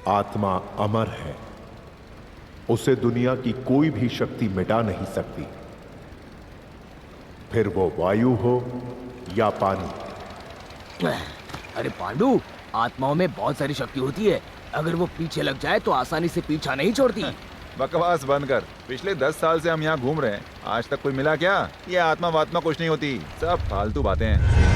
आत्मा अमर है, उसे दुनिया की कोई भी शक्ति मिटा नहीं सकती, फिर वो वायु हो या पानी। अरे पांडु, आत्माओं में बहुत सारी शक्ति होती है, अगर वो पीछे लग जाए तो आसानी से पीछा नहीं छोड़ती। बकवास बंद कर। पिछले 10 साल से हम यहाँ घूम रहे हैं, आज तक कोई मिला क्या? ये आत्मा वात्मा कुछ नहीं होती, सब फालतू बातें हैं।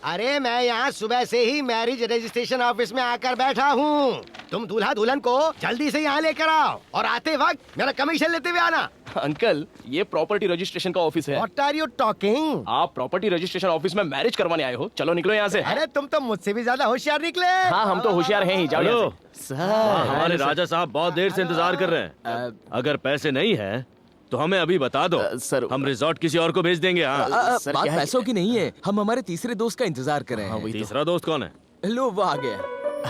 अरे मैं यहाँ सुबह से ही मैरिज रजिस्ट्रेशन ऑफिस में आकर बैठा हूँ। तुम दूल्हा दुल्हन को जल्दी से यहाँ लेकर आओ और आते वक्त मेरा कमीशन लेते हुए आना। अंकल, ये प्रॉपर्टी रजिस्ट्रेशन का ऑफिस है। What are you talking? आप प्रॉपर्टी रजिस्ट्रेशन ऑफिस में मैरिज करवाने आए हो? चलो निकलो यहाँ से। अरे तुम तो मुझसे भी ज्यादा होशियार निकले। हाँ, हम तो होशियार हैं ही। जाओ यहाँ से। हमारे राजा साहब बहुत देर से इंतजार कर रहे हैं। अगर पैसे नहीं है तो हमें अभी बता दो, सर। हम रिजॉर्ट किसी और को भेज देंगे। हाँ, सर, बात पैसों की नहीं है, हम हमारे तीसरे दोस्त का इंतजार कर रहे हैं। तीसरा दोस्त कौन है? लो वो आ गया।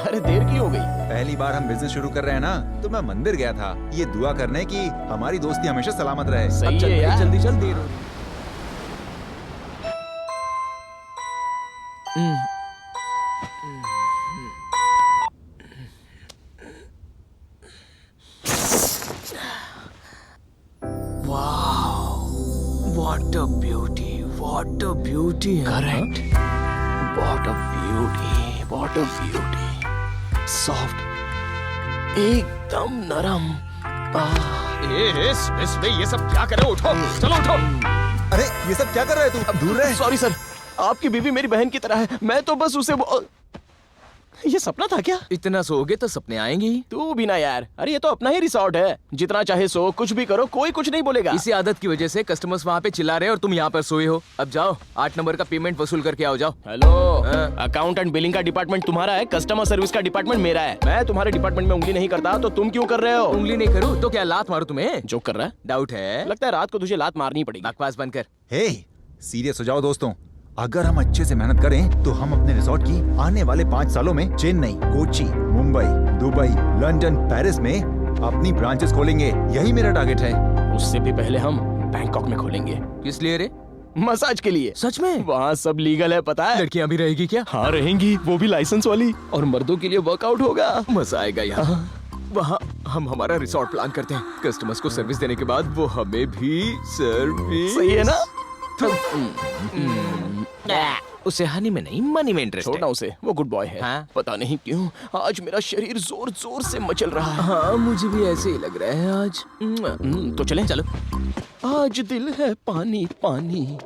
अरे देर की हो गई। पहली बार हम बिजनेस शुरू कर रहे हैं ना, तो मैं मंदिर गया था ये दुआ करने की हमारी दोस्ती हमेशा सलामत रहे। सही है यार। जल्दी चल, देर हो What a beauty, what a beauty. Correct. What a beauty, what a beauty. Soft. एकदम नरम। इसमें ये सब क्या कर रहे हो? उठो, चलो उठो। अरे ये सब क्या कर रहे है तू? दूर रहे। सॉरी सर, आपकी बीवी मेरी बहन की तरह है, मैं तो बस उसे ये सपना था क्या? इतना सोओगे तो सपने आएंगे ही। तू भी ना यार। अरे ये तो अपना ही रिसॉर्ट है, जितना चाहे सो, कुछ भी करो, कोई कुछ नहीं बोलेगा। इसी आदत की वजह से कस्टमर्स वहाँ पे चिल्ला रहे हैं और तुम यहाँ पर सोए हो। अब जाओ, 8 नंबर का पेमेंट वसूल करके आओ। जाओ। हेलो, अकाउंट एंड बिलिंग का डिपार्टमेंट तुम्हारा है, कस्टमर सर्विस का डिपार्टमेंट मेरा है। मैं तुम्हारे डिपार्टमेंट में उंगली नहीं करता तो तुम क्यों कर रहे हो? उंगली नहीं करूँ तो क्या लात मारू तुम्हें? जो कर रहा है, डाउट है? लगता है रात को तुझे लात मारनी पड़ेगी। बकवास बंद कर। हे, सीरियस हो जाओ दोस्तों। अगर हम अच्छे से मेहनत करें तो हम अपने रिसॉर्ट की आने वाले 5 सालों में Chennai, Kochi, Mumbai, Dubai, London, Paris में अपनी ब्रांचेस खोलेंगे। यही मेरा टारगेट है। उससे भी पहले हम बैंकॉक में खोलेंगे। किस लिए रे? मसाज के लिए। सच में? वहाँ सब लीगल है, पता है। लड़कियाँ भी रहेगी क्या? हाँ रहेंगी, वो भी लाइसेंस वाली, और मर्दों के लिए वर्कआउट होगा। मजा आएगा यहाँ। वहाँ हम हमारा रिसॉर्ट प्लान करते हैं, कस्टमर्स को सर्विस देने के बाद वो हमें भी सर्विस। सही है ना? उसे हनी में नहीं, मनी में इंटरेस्ट है। छोड़ना उसे, वो गुड बॉय है। हाँ? पता नहीं क्यों आज मेरा शरीर जोर जोर से मचल रहा है। हाँ, मुझे भी ऐसे ही लग रहा है आज। तो चलें। चलो। आज दिल है पानी पानी।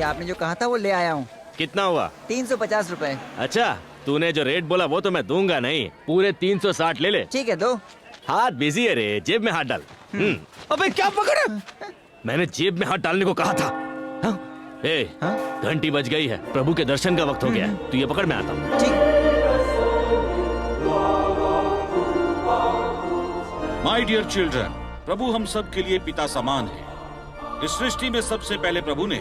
आपने जो कहा था वो ले आया हूँ। कितना हुआ? 350 रुपए। अच्छा, तूने जो रेट बोला वो तो मैं दूंगा नहीं, पूरे 360 ले ले। ठीक है, दो। हाथ बिजी है रे, जेब में हाथ डाल। अबे क्या पकड़ा? मैंने जेब में हाथ डालने को कहा था। ए, घंटी बज गई है, प्रभु के दर्शन का वक्त हो गया है। तू ये पकड़, मैं आता हूँ। ठीक। माय डियर चिल्ड्रन, प्रभु हम सब के लिए पिता समान है, इस सृष्टि में सबसे पहले प्रभु ने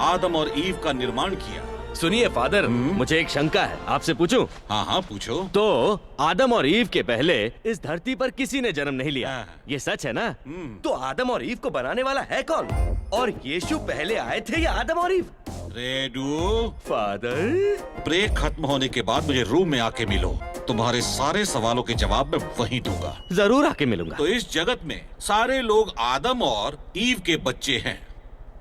आदम और ईव का निर्माण किया। सुनिए फादर, मुझे एक शंका है, आपसे पूछूं? हाँ हाँ पूछो। तो आदम और ईव के पहले इस धरती पर किसी ने जन्म नहीं लिया, हाँ। ये सच है ना? तो आदम और ईव को बनाने वाला है कौन? और यीशु पहले आए थे या आदम और ईव? रेडू, फादर, ब्रेक खत्म होने के बाद मुझे रूम में आके मिलो। तुम्हारे सारे सवालों के जवाब मैं वहीं दूंगा। जरूर आके मिलूंगा। तो इस जगत में सारे लोग आदम और ईव के बच्चे हैं,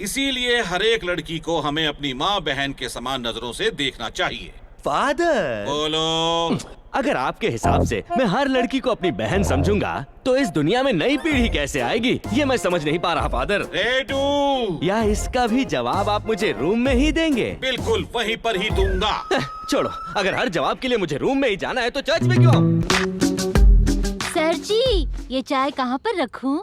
इसीलिए हर एक लड़की को हमें अपनी माँ बहन के समान नजरों से देखना चाहिए। फादर, बोलो। अगर आपके हिसाब से मैं हर लड़की को अपनी बहन समझूंगा तो इस दुनिया में नई पीढ़ी कैसे आएगी, ये मैं समझ नहीं पा रहा फादर। रेडू, या इसका भी जवाब आप मुझे रूम में ही देंगे? बिल्कुल वहीं पर ही दूंगा। छोड़ो, अगर हर जवाब के लिए मुझे रूम में ही जाना है तो चर्च में क्यों आऊं? सर जी, ये चाय कहाँ पर रखूं?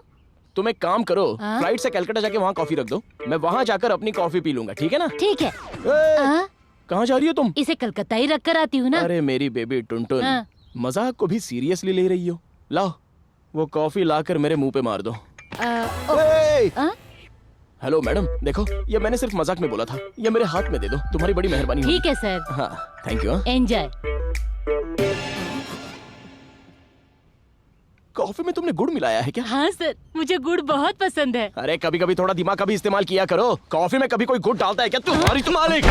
तुम एक काम करो, हाँ? फ्लाइट से कलकत्ता जाके वहाँ कॉफी रख दो, मैं वहाँ जाकर अपनी कॉफी पी लूंगा, ठीक है ना? ठीक है। ए, कहाँ जा रही हो तुम? इसे कलकत्ता ही रख कर आती हूँ ना। अरे मेरी बेबी टुनटुन, हाँ। मजाक को भी सीरियसली ले रही हो? लाओ वो कॉफी लाकर मेरे मुंह पे मार दो। ए! हेलो मैडम, देखो ये मैंने सिर्फ मजाक में बोला था, ये मेरे हाथ में दे दो, तुम्हारी बड़ी मेहरबानी होगी। ठीक है सर। हाँ थैंक यू। एंजॉय। कॉफी में तुमने गुड़ मिलाया है क्या? हाँ सर, मुझे गुड़ बहुत पसंद है। अरे कभी कभी थोड़ा दिमाग का भी इस्तेमाल किया करो। कॉफी में कभी कोई गुड़ डालता है क्या? तुम्हारी तुम मालिक।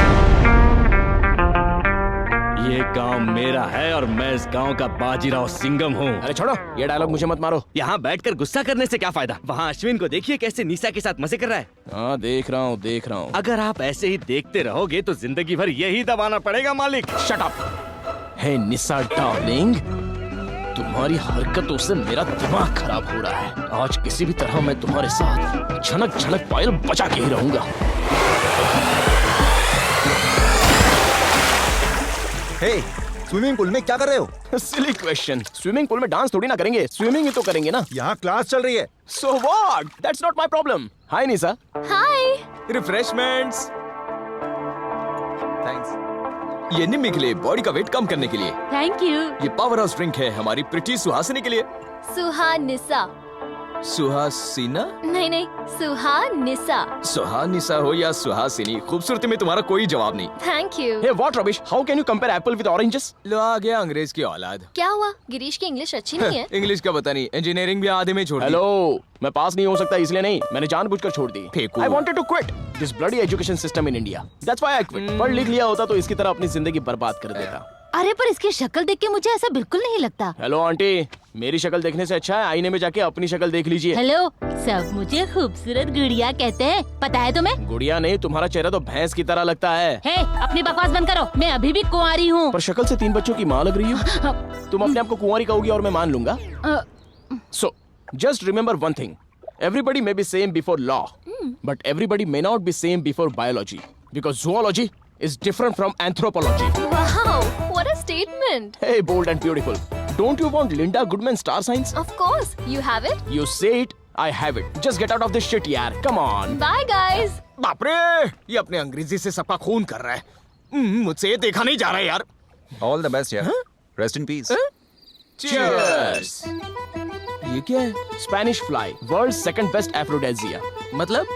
ये गांव मेरा है और मैं इस गांव का बाजीराव सिंघम हूँ। अरे छोड़ो, ये डायलॉग मुझे मत मारो। यहाँ बैठकर गुस्सा करने से क्या फायदा? वहाँ अश्विन को देखिए कैसे निशा के साथ मजे कर रहा है। हाँ देख रहा हूँ देख रहा हूँ। अगर आप ऐसे ही देखते रहोगे तो जिंदगी भर यही दबाना पड़ेगा मालिक। Shut up. Hey Nisha darling, तुम्हारी हरकतों से मेरा दिमाग खराब हो रहा है। आज किसी भी तरह मैं तुम्हारे साथ झनक झनक पायल बचा के ही रहूंगा। हे, स्विमिंग पूल में क्या कर रहे हो? Silly question. स्विमिंग पूल में डांस थोड़ी ना करेंगे, स्विमिंग ही तो करेंगे ना। यहाँ क्लास चल रही है। So what, that's not my problem. Hi Nisha. Hi. Refreshments. Thanks. ये निम्मी के लिए, बॉडी का वेट कम करने के लिए। Thank you. ये पावर हाउस ड्रिंक है हमारी प्रिटी सुहासिनी के लिए। सुहानिसा। सुहासिना? नहीं नहीं, सुहानिसा। सुहानिसा हो या सुहासिनी, खूबसूरती में तुम्हारा कोई जवाब नहीं। Thank you. Hey what rubbish, how can you compare apple with oranges? लो आ गया अंग्रेज की औलाद। क्या हुआ? गिरीश की इंग्लिश अच्छी नहीं है? इंग्लिश का पता नहीं, इंजीनियरिंग भी आधे में छोड़ दी। हेलो, मैं पास नहीं हो सकता इसलिए नहीं, मैंने जानबूझकर छोड़ दी। फेंकू। I wanted to quit this bloody education system in India. That's why I quit. पढ़ लिख लिया होता तो इसकी तरह अपनी जिंदगी बर्बाद कर देता। अरे पर इसकी शक्ल देख के मुझे ऐसा बिल्कुल नहीं लगता। हेलो आंटी, मेरी शक्ल देखने से अच्छा है आईने में जाके अपनी शक्ल देख लीजिए। हेलो, सब मुझे खूबसूरत गुड़िया कहते हैं, पता है तुम्हें? गुड़िया नहीं, तुम्हारा चेहरा तो भैंस की तरह लगता है। हे, अपनी बकवास बंद करो, मैं अभी भी कुंवारी हूँ। पर शक्ल से 3 बच्चों की माँ लग रही हो। तुम अपने आप को कुंवारी कहोगी और मैं मान लूंगा। So, just remember one thing. Everybody may be same before law, but everybody may not be same before biology. Because zoology is different from anthropology. Wow, what a statement. Hey, bold and beautiful. Don't you want Linda Goodman star signs? Of course, you have it. You say it, I have it. Just get out of this shit, यार. Come on. Bye guys. बाप रे, ये अपने अंग्रेजी से सबका खून कर रहा है। मुझसे ये देखा नहीं जा रहा है यार। ऑल द बेस्ट यार। Rest in peace. Cheers. ये क्या है? Spanish fly, world's second best aphrodisia. मतलब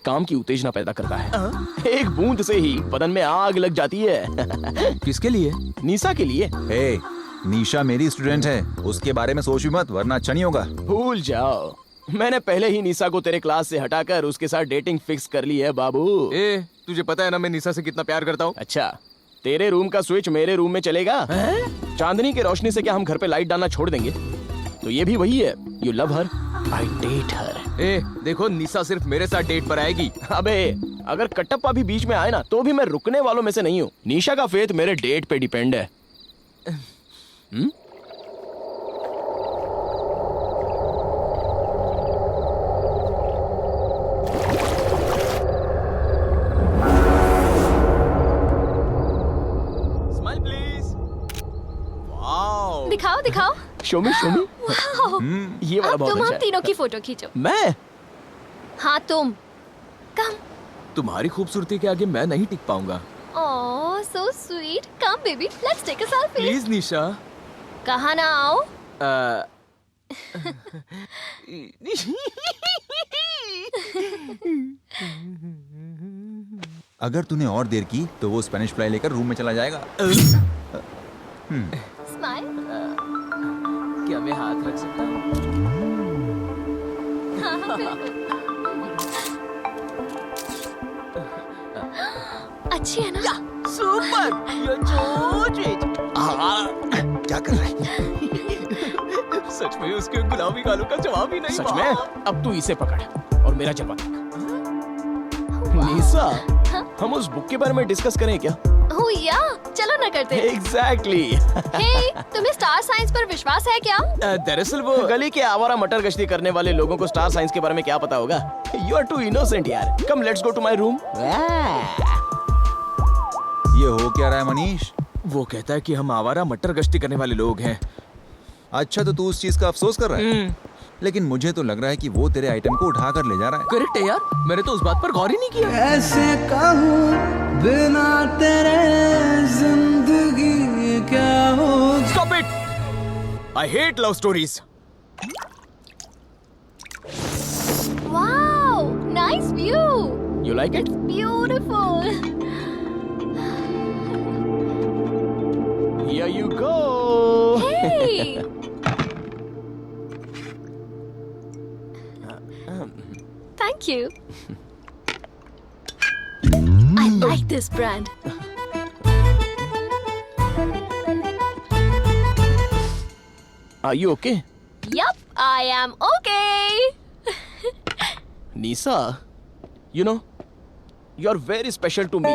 काम की उत्तेजना पैदा करता है। एक बूंद से ही बदन में आग लग जाती है। किसके लिए? निशा के लिए। हे, निशा मेरी स्टूडेंट है, उसके बारे में सोच भी मत वरना अच्छा नहीं होगा। भूल जाओ, मैंने पहले ही निशा को तेरे क्लास से हटाकर उसके साथ डेटिंग फिक्स कर ली है बाबू। ए, तुझे पता है ना मैं निशा से कितना प्यार करता हूँ। अच्छा, तेरे रूम का स्विच मेरे रूम में चलेगा? चांदनी की रोशनी से क्या हम घर पे लाइट डालना छोड़ देंगे? तो ये भी वही है। You love her, I hate her. ए, देखो निशा सिर्फ मेरे साथ डेट पर आएगी। अबे, अगर कटप्पा भी बीच में आए ना तो भी मैं रुकने वालों में से नहीं हूँ। निशा का फेथ मेरे डेट पे डिपेंड है। Smile please. वाओ। दिखाओ दिखाओ। शो मी शो मी। वाओ। ये वाला अब बहुत तुम अच्छा हम है। तीनों की फोटो खींचो। मैं? हाँ तुम। कम। तुम्हारी खूबसूरती के आगे मैं नहीं टिक पाऊंगा। Oh, so sweet. Come baby, let's take a selfie. Please Nisha. कहाँ ना आओ? अगर तूने और देर की तो वो स्पेनिश फ्लाई लेकर रूम में चला जाएगा। स्माइल। क्या मैं हाथ रख सकता हूँ? अच्छी है ना? सुपर! You're so sweet. क्या कर रहा है? सच में उसके गुलाबी गालों का जवाब ही नहीं। सच में? अब तू इसे पकड़ और मेरा जवाब देख। निशा, हम उस बुक के बारे में डिस्कस करें क्या? ओह या, चलो ना करते। एग्जैक्टली। हे, तुम्हें स्टार साइंस पर विश्वास है क्या? दरअसल वो गली के आवारा मटर गश्ती करने वाले लोगों को स्टार साइंस के बारे में क्या पता होगा? यू आर टू इनोसेंट यार। Come let's go to my room. ये हो क्या रहा है मनीष? वो कहता है कि हम आवारा मटर गश्ती करने वाले लोग हैं। अच्छा तो तू उस चीज का अफसोस कर रहा है, लेकिन मुझे तो लग रहा है कि वो तेरे आइटम को उठा कर ले जा रहा है। करेक्ट है यार, मैंने तो उस बात पर गौर ही नहीं किया। कैसे कहूँ बिना तेरे जिंदगी क्या हो। Stop it! I hate love stories. Wow, nice view. You like it? Beautiful. Here you go. Hey. Thank you. I like this brand. Are you okay? Yup, I am okay. Nisa, you know, you are very special to me.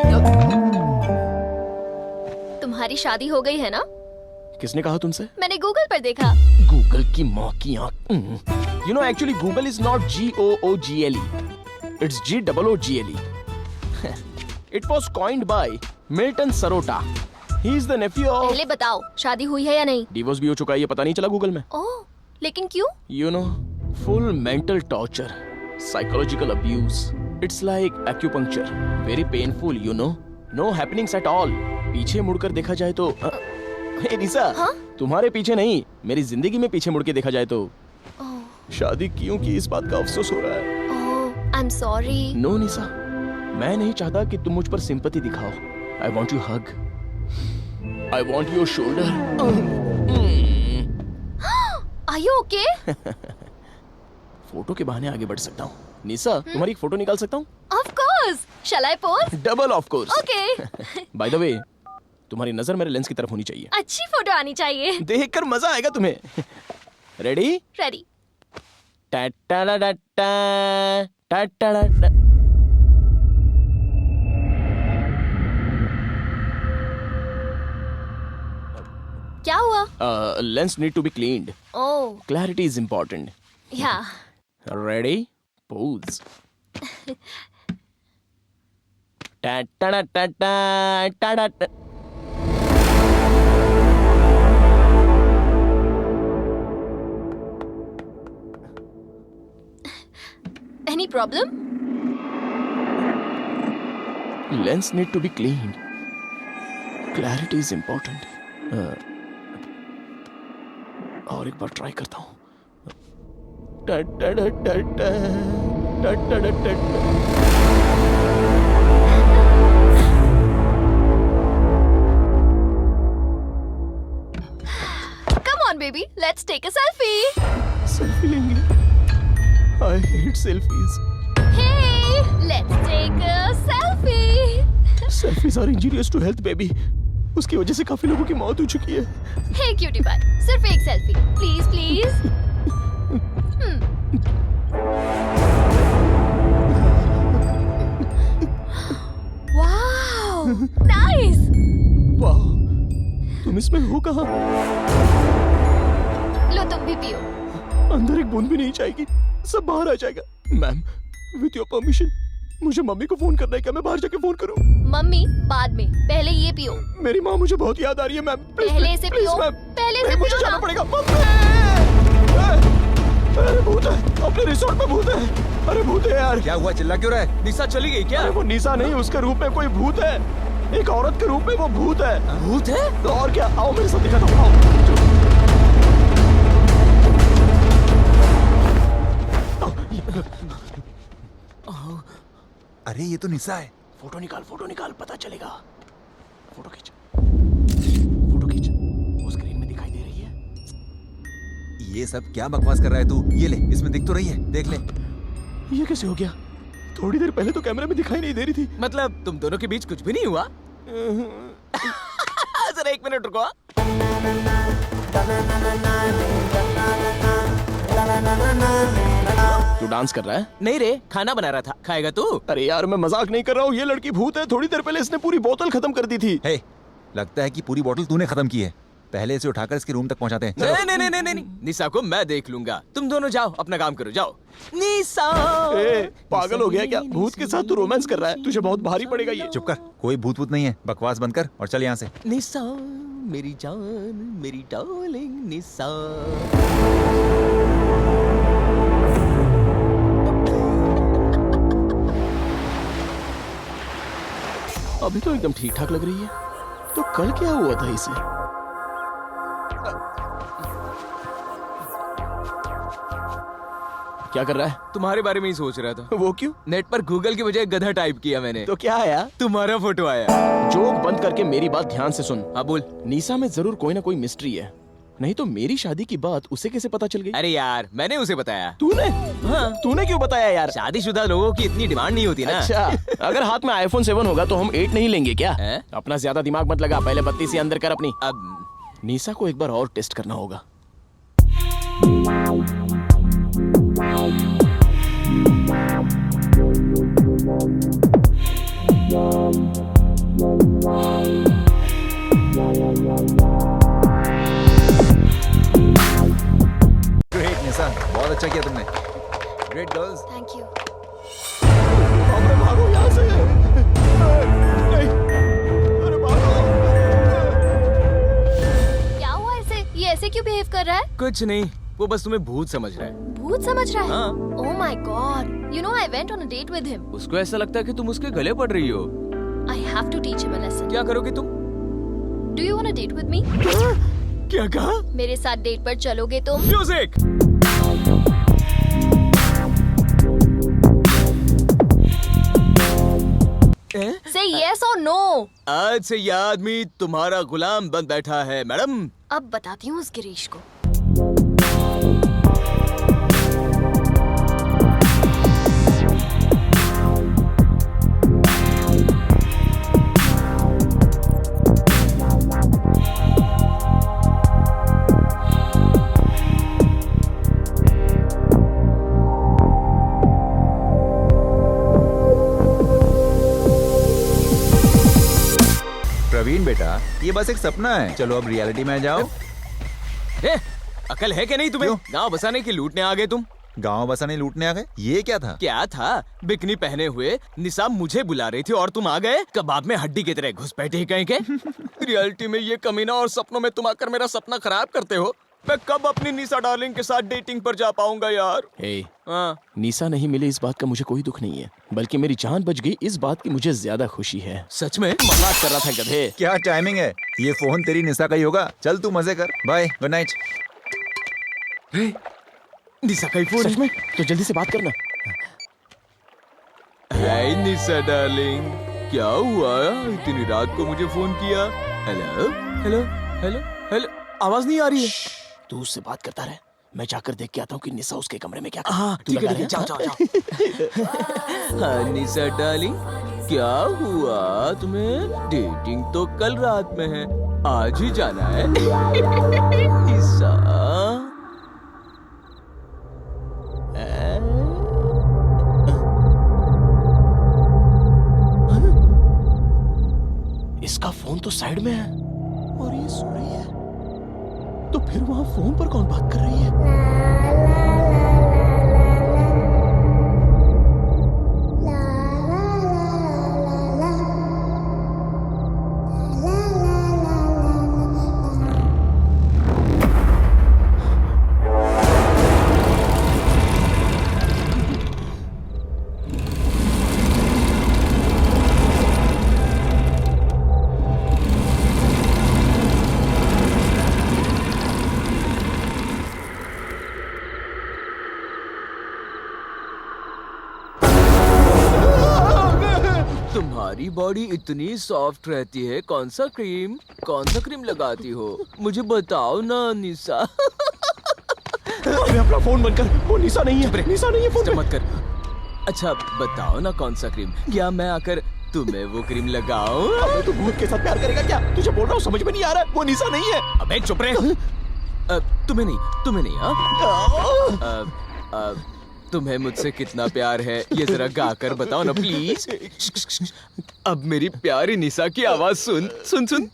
तुम्हारी शादी हो गई है ना? किसने कहा तुमसे? मैंने गूगल पर देखा। गूगल की माँ की आँख। You know, actually, Google is not Google. It's Google. It was coined by Milton Sarota. He is the nephew of. पहले बताओ, शादी हुई है या नहीं? डिवोर्स भी हो चुका है, ये पता नहीं चला गूगल में? ओह, लेकिन क्यों? You know, full mental torture, psychological abuse. It's like acupuncture. Very painful, you know. No happenings at all. पीछे मुड़कर देखा जाए तो हे निशा, हाँ? तुम्हारे पीछे नहीं, मेरी जिंदगी में पीछे मुड़ के देखा जाए तो शादी क्यों की इस बात का अफसोस हो रहा है। ओह, I'm sorry. नो निशा, मैं नहीं चाहता कि तुम मुझ पर सिंपैथी दिखाओ। I want you hug. I want your shoulder. Are you okay? Photo के बहाने आगे बढ़ सकता हूँ। निशा, तुम्हारी एक फोटो निकाल सकता हूँ? Of course. Shall I pose? Double of course. Okay. By the way, तुम्हारी नजर मेरे लेंस की तरफ होनी चाहिए। अच्छी फोटो आनी चाहिए। देखकर मजा आएगा तुम्हें। रेडी? Ready. क्या हुआ? Lens need to be cleaned. Oh, clarity is important. yeah. Ready? Pose. Any problem? Lens need to be cleaned. Clarity is important. और एक बार ट्राई करता हूँ। Come on, baby. Let's take a selfie. Selfie लेंगे? I hate selfies. Hey, let's take a selfie. Selfies are injurious to health, baby. उसकी वजह से काफी लोगों की मौत हो चुकी है। Hey, cutie pie. सिर्फ एक selfie. Please, please. Wow, nice. वाह, तुम इसमें हो कहाँ? लो तुम भी पियो। अंदर एक बूंद भी नहीं जाएगी, सब बाहर आ जाएगा। मैम, विथ योर परमिशन, मुझे मम्मी को फोन करना है। क्या मैं बाहर जाके फोन करूं? मम्मी बाद में, पहले ये पियो। मेरी माँ मुझे बहुत याद आ रही है मैम। पहले से पियो। पहले से मुझे पियो जाना ना। पड़ेगा। अरे भूत है, अपने रिसोर्ट में भूत है। अरे भूत है यार। क्या हुआ, चिल्ला क्यों रहा है? निशा चली गई क्या? अरे वो निशा नहीं, उसके रूप में कोई भूत है। एक औरत के रूप में वो भूत है। भूत है? तो और क्या, आओ मेरे साथ दिखाता हूँ। आओ। अरे ये तो निशा है। फोटो निकाल, पता चलेगा। फोटो खींच। वो स्क्रीन में दिखाई दे रही है। ये सब क्या बकवास कर रहा है तू? ये ले, इसमें दिख तो रही है, देख ले। ये कैसे हो गया? थोड़ी देर पहले तो कैमरे में दिखाई नहीं दे रही थी। मतलब तुम दोनों के बीच कुछ भी नहीं हुआ? जरा 1 मिनट रुको। तू डांस कर रहा है? नहीं रे, खाना बना रहा था। खाएगा तू? अरे यार मैं मजाक नहीं कर रहा हूँ, ये लड़की भूत है। थोड़ी देर पहले इसने पूरी बोतल खत्म कर दी थी। हे, लगता है कि पूरी बोतल तूने खत्म की है। पहले इसे उठाकर इसके रूम तक पहुंचाते हैं। चलो। नहीं, निशा को मैं देख लूंगा। तुम दोनों जाओ, अपना काम करो, जाओ। निशा, पागल हो गया क्या? भूत के साथ तू रोमांस कर रहा है? तुझे बहुत भारी पड़ेगा ये। चुप कर, कोई भूत भूत नहीं है। बकवास बंद कर और चल यहाँ से। निशा मेरी जान, मेरी डार्लिंग निशा। अभी तो एकदम ठीक ठाक लग रही है। तो कल क्या हुआ था इसे? क्या कर रहा है? तुम्हारे बारे में ही सोच रहा था। वो क्यों? नेट पर गूगल की बजाय गधा टाइप किया मैंने। तो क्या आया? तुम्हारा फोटो आया। जोक बंद करके मेरी बात ध्यान से सुन। हाँ बोल। निशा में जरूर कोई ना कोई मिस्ट्री है। नहीं तो मेरी शादी की बात उसे कैसे पता चल गई? अरे यार, मैंने उसे बताया। तूने? हाँ। तूने क्यों बताया यार? शादीशुदा लोगों की इतनी डिमांड नहीं होती ना। अच्छा, अगर हाथ में आईफोन 7 होगा तो हम 8 नहीं लेंगे क्या? है? अपना ज्यादा दिमाग मत लगा, पहले बत्ती से अंदर कर अपनी। अब निशा को एक बार और टेस्ट करना होगा। ग्रेट निशा, बहुत अच्छा किया तुमने। Great girls. Thank you. भागो यहाँ से। नहीं, अरे भागो। क्या हुआ ऐसे? ये ऐसे क्यों बिहेव कर रहा है? कुछ नहीं, वो बस तुम्हें भूत समझ रहा है। भूत समझ रहा है? हाँ। Oh my god, you know I went on a date with him. उसको ऐसा लगता है कि तुम उसके गले पड़ रही हो। I have to teach him a lesson. क्या करोगे तुम? Do you want to date with me? क्या कहा? मेरे साथ डेट पर चलोगे तुम? म्यूजिक। से यस और नो। आज से यह आदमी तुम्हारा गुलाम बन बैठा है मैडम। अब बताती हूँ उस गिरीश को। प्रवीण बेटा, ये बस एक सपना है। चलो अब रियलिटी में आ जाओ। अकल है क्या नहीं तुम्हें? क्यों? गांव बसाने के लूटने आ गए तुम। गांव बसाने लूटने आ गए? ये क्या था? क्या था? बिकनी पहने हुए निशा मुझे बुला रही थी और तुम आ गए कबाब में हड्डी की तरह घुस बैठे ही कहीं के। रियलिटी में ये कमीना और सपनों में तुम आकर मेरा सपना खराब करते हो। मैं कब अपनी निशा डार्लिंग के साथ डेटिंग पर जा पाऊंगा यार? हाँ। निशा नहीं मिली इस बात का मुझे कोई दुख नहीं है, बल्कि मेरी जान बच गई इस बात की मुझे ज्यादा खुशी है। सच में? मजाक कर रहा था गधे। क्या टाइमिंग है? ये फोन तेरी निशा का ही होगा। चल तू मजे कर। Bye, good night. निशा का ही फोन? सच में? तो जल्दी से बात करना। हाय निशा डार्लिंग, क्या हुआ? इतनी रात को मुझे फोन किया? हेलो हेलो हेलो हेलो, आवाज नहीं आ रही है। तू उससे बात करता रहे, मैं जाकर देख के आता हूँ कि निशा उसके कमरे में क्या कर। हाँ ठीक है ठीक है, जाओ जाओ जाओ। हाँ निशा डार्लिंग, क्या हुआ तुम्हें? डेटिंग तो कल रात में है, आज ही जाना है। निशा इसका फोन तो साइड में है और ये सो रही है, तो फिर वहां फोन पर कौन बात कर रही है? तुम्हारी बॉडी इतनी सॉफ्ट रहती है, कौन सा क्रीम लगाती हो? मुझे बताओ ना निशा। अबे अपना फोन बंद कर, वो निशा नहीं है, निशा नहीं है फोन पे। मत कर। अच्छा बताओ ना कौन सा क्रीम, क्या मैं आकर तुम्हें वो क्रीम लगाऊं? अबे तू भूत के साथ प्यार करेगा क्या? तुझे बोल रहा हूँ, समझ में नहीं आ रहा है, वो निशा नहीं है। अबे चुप रहे। तुम्हें नहीं हाँ? तुम्हें मुझसे कितना प्यार है ये जरा गाकर बताओ ना प्लीज। अब मेरी प्यारी निशा की आवाज सुन सुन सुन।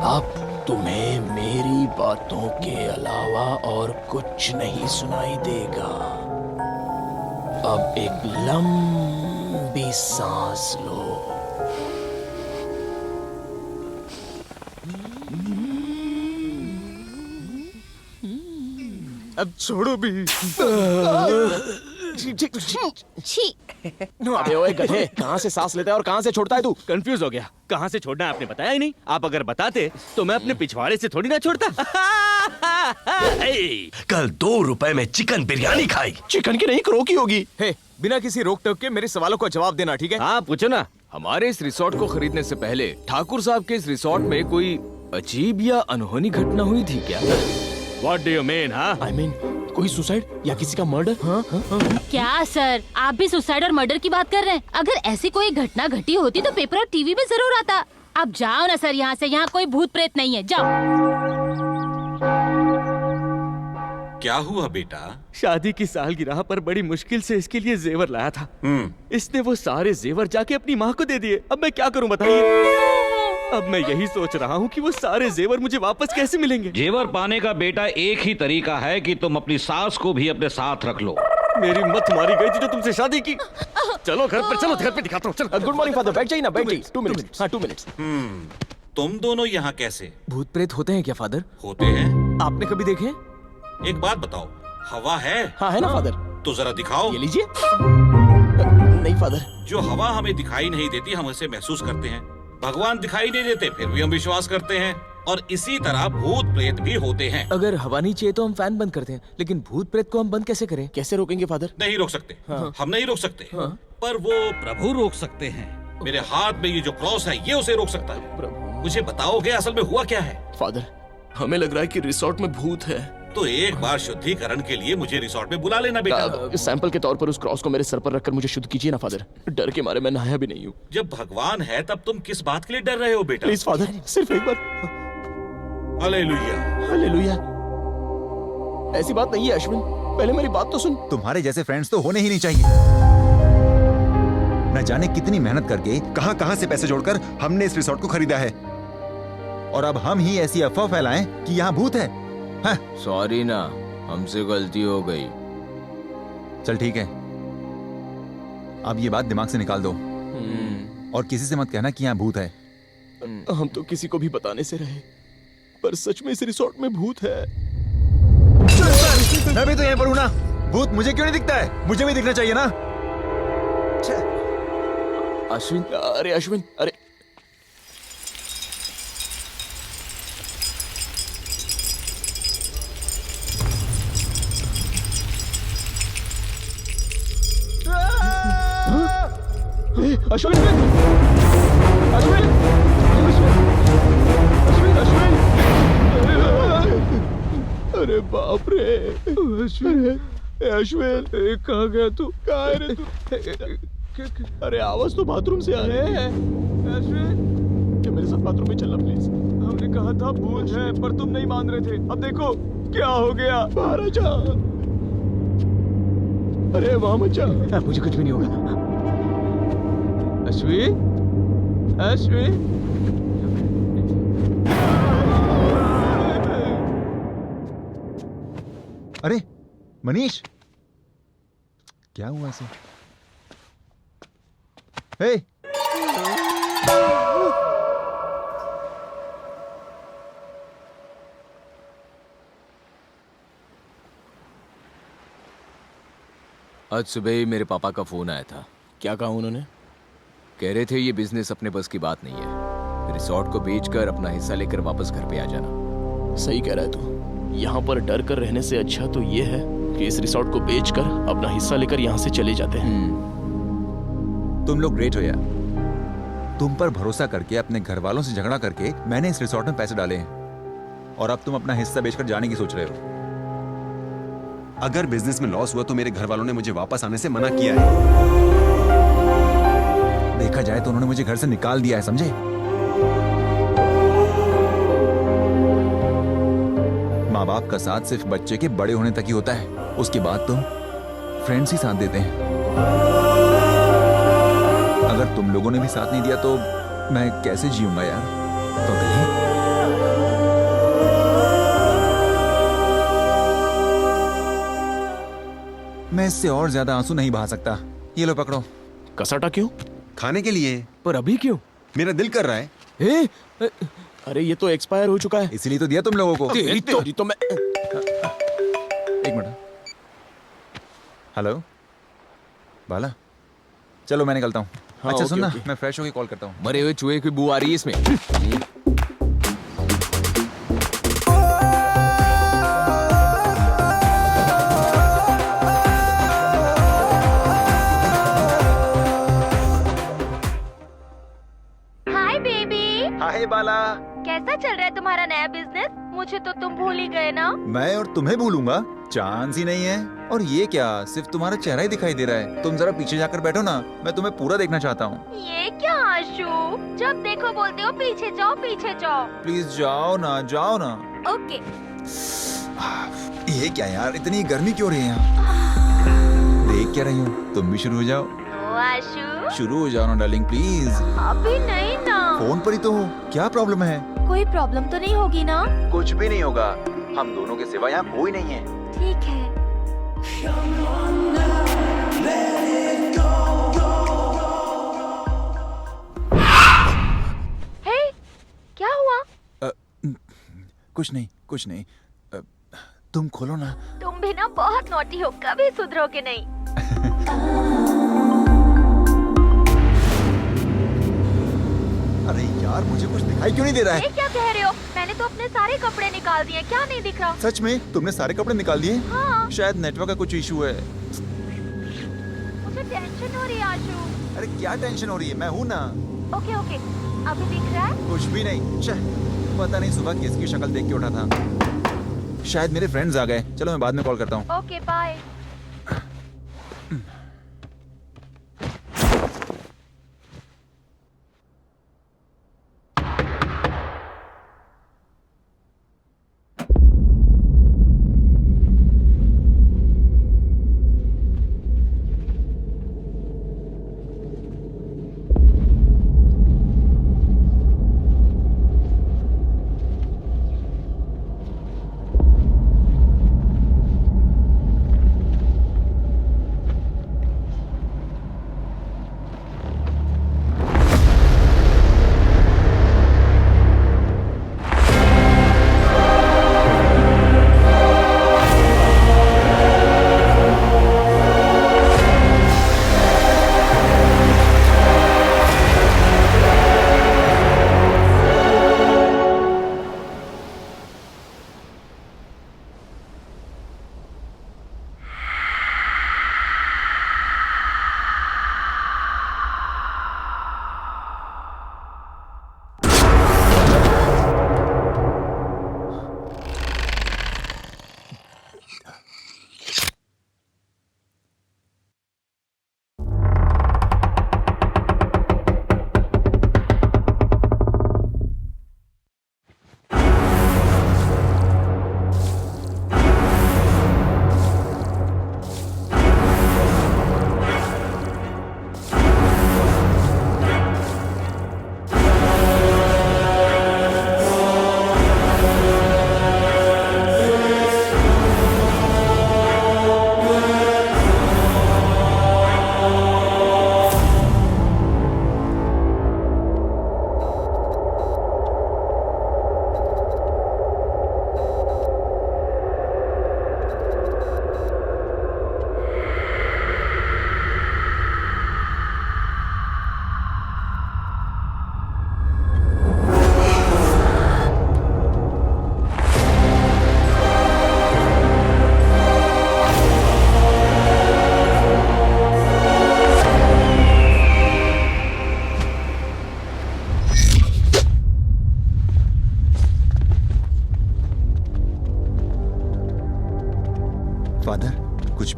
अब तुम्हें मेरी बातों के अलावा और कुछ नहीं सुनाई देगा। अब एक लंबी सांस लो। अब छोड़ो भी। छी। अबे ओए गधे, कहाँ से सांस लेता है और कहाँ से छोड़ता है तू? कंफ्यूज हो गया, कहाँ से छोड़ना है आपने बताया ही नहीं। आप अगर बताते तो मैं अपने पिछवाड़े से थोड़ी ना छोड़ता। कल 2 रुपए में चिकन बिरयानी खाई। चिकन की नहीं, क्रो की होगी। हे, बिना किसी रोक टोक के मेरे सवालों का जवाब देना, ठीक है? हाँ पूछो ना। हमारे इस रिसोर्ट को खरीदने से पहले ठाकुर साहब के इस रिसोर्ट में कोई अजीब या अनहोनी घटना हुई थी क्या? What do you mean, हाँ? I mean, कोई सुसाइड या किसी का मर्डर? हाँ? क्या सर, आप भी सुसाइड और मर्डर की बात कर रहे हैं? अगर ऐसी कोई घटना घटी होती तो पेपर और टीवी में जरूर आता। आप जाओ ना सर यहाँ से, यहाँ कोई भूत प्रेत नहीं है, जाओ। क्या हुआ बेटा? शादी की सालगिरह पर बड़ी मुश्किल से इसके लिए जेवर लाया था। इसने वो सारे जेवर जाके अपनी माँ को दे दिए। अब मैं क्या करूँ बताइए? अब मैं यही सोच रहा हूँ कि वो सारे जेवर मुझे वापस कैसे मिलेंगे। जेवर पाने का बेटा एक ही तरीका है कि तुम अपनी सास को भी अपने साथ रख लो। मेरी मत मारी गई थी जो तुमसे शादी की। चलो घर पर, चलो घर पे दिखाता हूँ। चलो। गुड मॉर्निंग फादर, बैठ जाइए ना, बैठ जाइए। 2 मिनट्स। हाँ 2 मिनट्स। तुम दोनों यहाँ कैसे? भूत प्रेत होते हैं क्या फादर? होते हैं। आपने कभी देखे? एक बात बताओ, हवा है? हाँ है ना फादर। तो जरा दिखाओ। ये लीजिए। नहीं फादर। जो हवा हमें दिखाई नहीं देती हम उसे महसूस करते हैं। भगवान दिखाई नहीं देते फिर भी हम विश्वास करते हैं। और इसी तरह भूत प्रेत भी होते हैं। अगर हवा नहीं चाहिए तो हम फैन बंद करते हैं, लेकिन भूत प्रेत को हम बंद कैसे करें? कैसे रोकेंगे फादर? नहीं रोक सकते। हम नहीं रोक सकते। पर वो प्रभु रोक सकते हैं। मेरे हाथ में ये जो क्रॉस है ये उसे रोक सकता है। मुझे बताओगे असल में हुआ क्या है? फादर, हमें लग रहा है कि रिसोर्ट में भूत है। तो एक बार शुद्धिकरण के लिए मुझे रिसोर्ट में बुला लेना बेटा। सैंपल के तौर पर उस क्रॉस को मेरे सर पर रखकर मुझे शुद्ध कीजिए ना फादर। डर के मारे मैं नहाया भी नहीं हूँ। जब भगवान है तब तुम किस बात के लिए डर रहे हो बेटा? प्लीज फादर, सिर्फ एक बार। हालेलुया। हालेलुया। ऐसी बात नहीं है अश्विन, पहले मेरी बात तो सुन। तुम्हारे जैसे फ्रेंड्स तो होने ही नहीं चाहिए। न जाने कितनी मेहनत करके कहां से पैसे जोड़कर हमने इस रिसोर्ट को खरीदा है, और अब हम ही ऐसी अफवाह फैलाएं कि यहाँ भूत है। हाँ? सॉरी ना, हमसे गलती हो गई। चल ठीक है, अब ये बात दिमाग से निकाल दो और किसी से मत कहना कि यहाँ भूत है। हम तो किसी को भी बताने से रहे, पर सच में इस रिसोर्ट में भूत है। मैं भी तो यहीं पर हूँ ना। भूत मुझे क्यों नहीं दिखता है? मुझे भी दिखना चाहिए ना। अश्विन, अरे अश्विन, अरे अश्विन, अश्विन, अश्विन, अश्विन, अरे बाप रे, अश्विन, अश्विन, कहाँ गया तू? कहाँ है रे तू? अरे आवाज तो बाथरूम से आ रही है। अश्विन, मेरे साथ बाथरूम में चलना प्लीज। हमने कहा था भूत है पर तुम नहीं मान रहे थे। अब देखो क्या हो गया। बाहर आ जा। अरे वहां मत जा। मुझे कुछ भी नहीं होगा। अश्वी, अश्वी, अरे मनीष, क्या हुआ इसे? हे, आज सुबह ही मेरे पापा का फोन आया था। क्या कहा उन्होंने? कह रहे थे ये बिजनेस अपने बस की बात नहीं है, रिसोर्ट को बेचकर अपना हिस्सा लेकर वापस घर पे आ जाना। सही कह रहा है तू। यहाँ पर डर कर रहने से अच्छा तो ये है कि इस रिसोर्ट को बेचकर अपना हिस्सा लेकर यहाँ से चले जाते हैं। तुम लोग ग्रेट हो यार। तुम पर भरोसा करके अपने घर वालों से झगड़ा करके मैंने इस रिसोर्ट में पैसे डाले हैं और अब तुम अपना हिस्सा बेचकर जाने की सोच रहे हो। अगर बिजनेस में लॉस हुआ तो मेरे घर वालों ने मुझे वापस आने से मना किया है। देखा जाए तो उन्होंने मुझे घर से निकाल दिया है, समझे? माँ बाप का साथ सिर्फ बच्चे के बड़े होने तक ही होता है, उसके बाद तो फ्रेंड्स ही साथ देते हैं। अगर तुम लोगों ने भी साथ नहीं दिया तो मैं कैसे जीऊंगा यार? तो कहीं मैं इससे और ज्यादा आंसू नहीं बहा सकता। ये लो पकड़ो। कसाटा क्यों? खाने के लिए। पर अभी क्यों? मेरा दिल कर रहा है। अरे ये तो एक्सपायर हो चुका है। इसीलिए तो दिया तुम लोगों को। तेरी तो मैं। एक मिनट। हेलो बाला, चलो मैं निकलता हूँ। हाँ, अच्छा ओके, सुनना, ओके। मैं फ्रेश होके कॉल करता हूँ। मरे हुए चूहे की बू आ रही है इसमें। हाय बेबी, हाय बाला। कैसा चल रहा है तुम्हारा नया बिजनेस? मुझे तो तुम भूल ही गए ना। मैं और तुम्हें भूलूंगा? चांस ही नहीं है। और ये क्या, सिर्फ तुम्हारा चेहरा ही दिखाई दे रहा है। तुम जरा पीछे जाकर बैठो ना, मैं तुम्हें पूरा देखना चाहता हूँ। ये क्या आशु, जब देखो बोलते हो पीछे जाओ पीछे जाओ। प्लीज जाओ ना, जाओ ना। ओके। ये क्या यार, इतनी गर्मी क्यों रही है यहाँ? देख क्या रही हूँ, तुम भी शुरू हो जाओ। ओ आशु, शुरू हो जाओ ना डार्लिंग प्लीज। अभी नहीं ना। फोन पर ही तो हो, क्या प्रॉब्लम है? कोई प्रॉब्लम तो नहीं होगी ना? कुछ भी नहीं होगा, हम दोनों के सिवा यहाँ कोई नहीं है। ठीक है। हे, क्या हुआ? कुछ नहीं, कुछ नहीं। तुम खोलो ना। तुम भी ना बहुत नॉटी हो, कभी सुधरोगे नहीं। अरे यार, मुझे कुछ दिखाई क्यों नहीं दे रहा है? ये क्या कह रहे हो? मैंने तो अपने सारे कपड़े निकाल दिए, क्या नहीं दिख रहा? सच में तुमने सारे कपड़े निकाल दिए? हाँ। शायद नेटवर्क का कुछ इशू है। मुझे टेंशन हो रही है आशु। अरे क्या टेंशन हो रही है, मैं हूँ ना। ओके ओके, अभी दिख रहा है? कुछ भी नहीं। पता नहीं सुबह किसकी शक्ल देख के उठा था। शायद मेरे फ्रेंड्स आ गए। चलो मैं बाद में कॉल करता हूँ। Okay bye.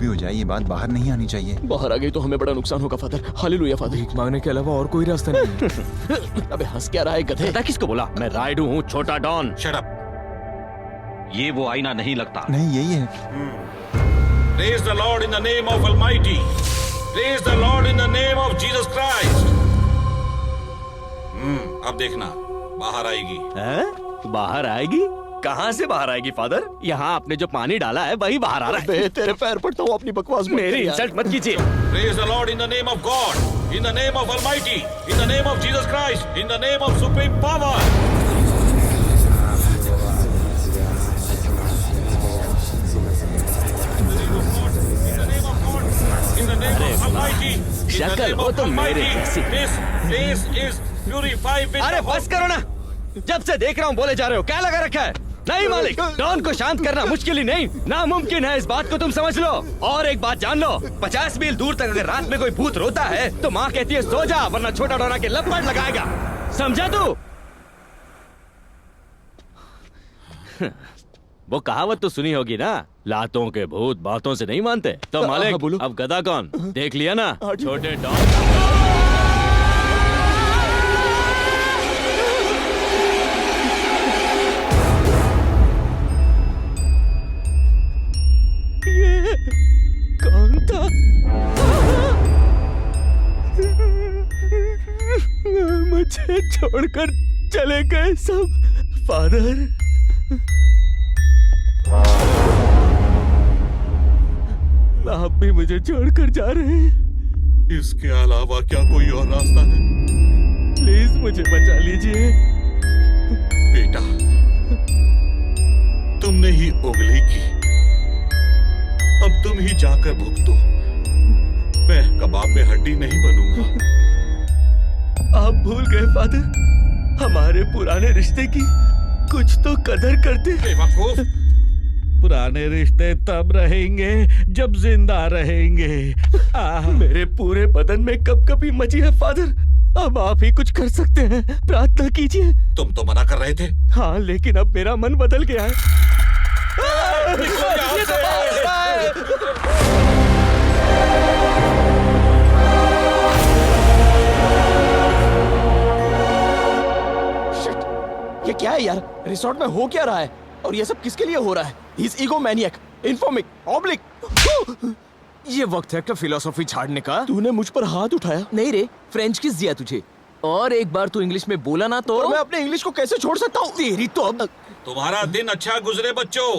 भी हो जाए ये बात बाहर नहीं आनी चाहिए। बाहर आ गई तो हमें बड़ा नुकसान होगा फादर। Hallelujah father. भीख मांगने के अलावा और कोई रास्ता नहीं है। अबे हंस क्या रहा है गधे? पता किसको बोला? मैं राइडू हूँ, छोटा डॉन। Shut up. ये वो आईना नहीं लगता। नहीं यही है। Praise the Lord in the name of Almighty. Praise the Lord in the name of Jesus Christ. अब देखना बाहर आएगी। बाहर आएगी? कहाँ से बाहर आएगी फादर? यहाँ आपने जो पानी डाला है वही बाहर आ रहा है। तेरे पैर पड़ता हूँ, अपनी बकवास मेरी इंसल्ट मत कीजिए। Praise the Lord in the name of God, in the name of Almighty, in the name of Jesus Christ, in the name of supreme power. In the name of Almighty, in the शक्ल name हो of तो मेरे Almighty, जैसी। this place is purified with अरे the बस करो ना, जब से देख रहा हूँ बोले जा रहे हो, क्या लगा रखा है? नहीं मालिक, डॉन को शांत करना मुश्किल ही नहीं, नामुमकिन है। इस बात को तुम समझ लो। और एक बात जान लो, 50 मील दूर तक अगर रात में कोई भूत रोता है तो माँ कहती है सो जा, वरना छोटा डॉन आके लपट लगाएगा। समझा तू? वो कहावत तो सुनी होगी ना, लातों के भूत बातों से नहीं मानते। तो मालिक अब गधा कौन? देख लिया ना, छोटे डॉन। कौन था? मुझे छोड़कर चले गए सब फादर। आप भी मुझे छोड़कर जा रहे हैं। इसके अलावा क्या कोई और रास्ता है? प्लीज मुझे बचा लीजिए। बेटा, तुमने ही उंगली की, अब तुम ही जाकर भुगतो। मैं कबाब में हड्डी नहीं बनूंगा। आप भूल गए फादर, हमारे पुराने रिश्ते की कुछ तो कदर करते। बेवकूफ। पुराने रिश्ते तब रहेंगे जब जिंदा रहेंगे। मेरे पूरे बदन में कपकपी मची है फादर। अब आप ही कुछ कर सकते हैं, प्रार्थना कीजिए। तुम तो मना कर रहे थे। हाँ, लेकिन अब मेरा मन बदल गया है। ये तो ये क्या है यार? रिसोर्ट में हो क्या रहा है? और ये सब किसके लिए हो रहा है? He is egomaniac, informic, oblique. ये वक्त है क्या फिलोसॉफी झाड़ने का? तूने मुझ पर हाथ उठाया? नहीं रे, फ्रेंच किस दिया तुझे? और एक बार तू इंग्लिश में बोला ना तो और मैं अपने इंग्लिश को कैसे छोड़ सकता हूँ? तेरी तो अब तुम्हारा दिन अच्छा गुजरे बच्चों।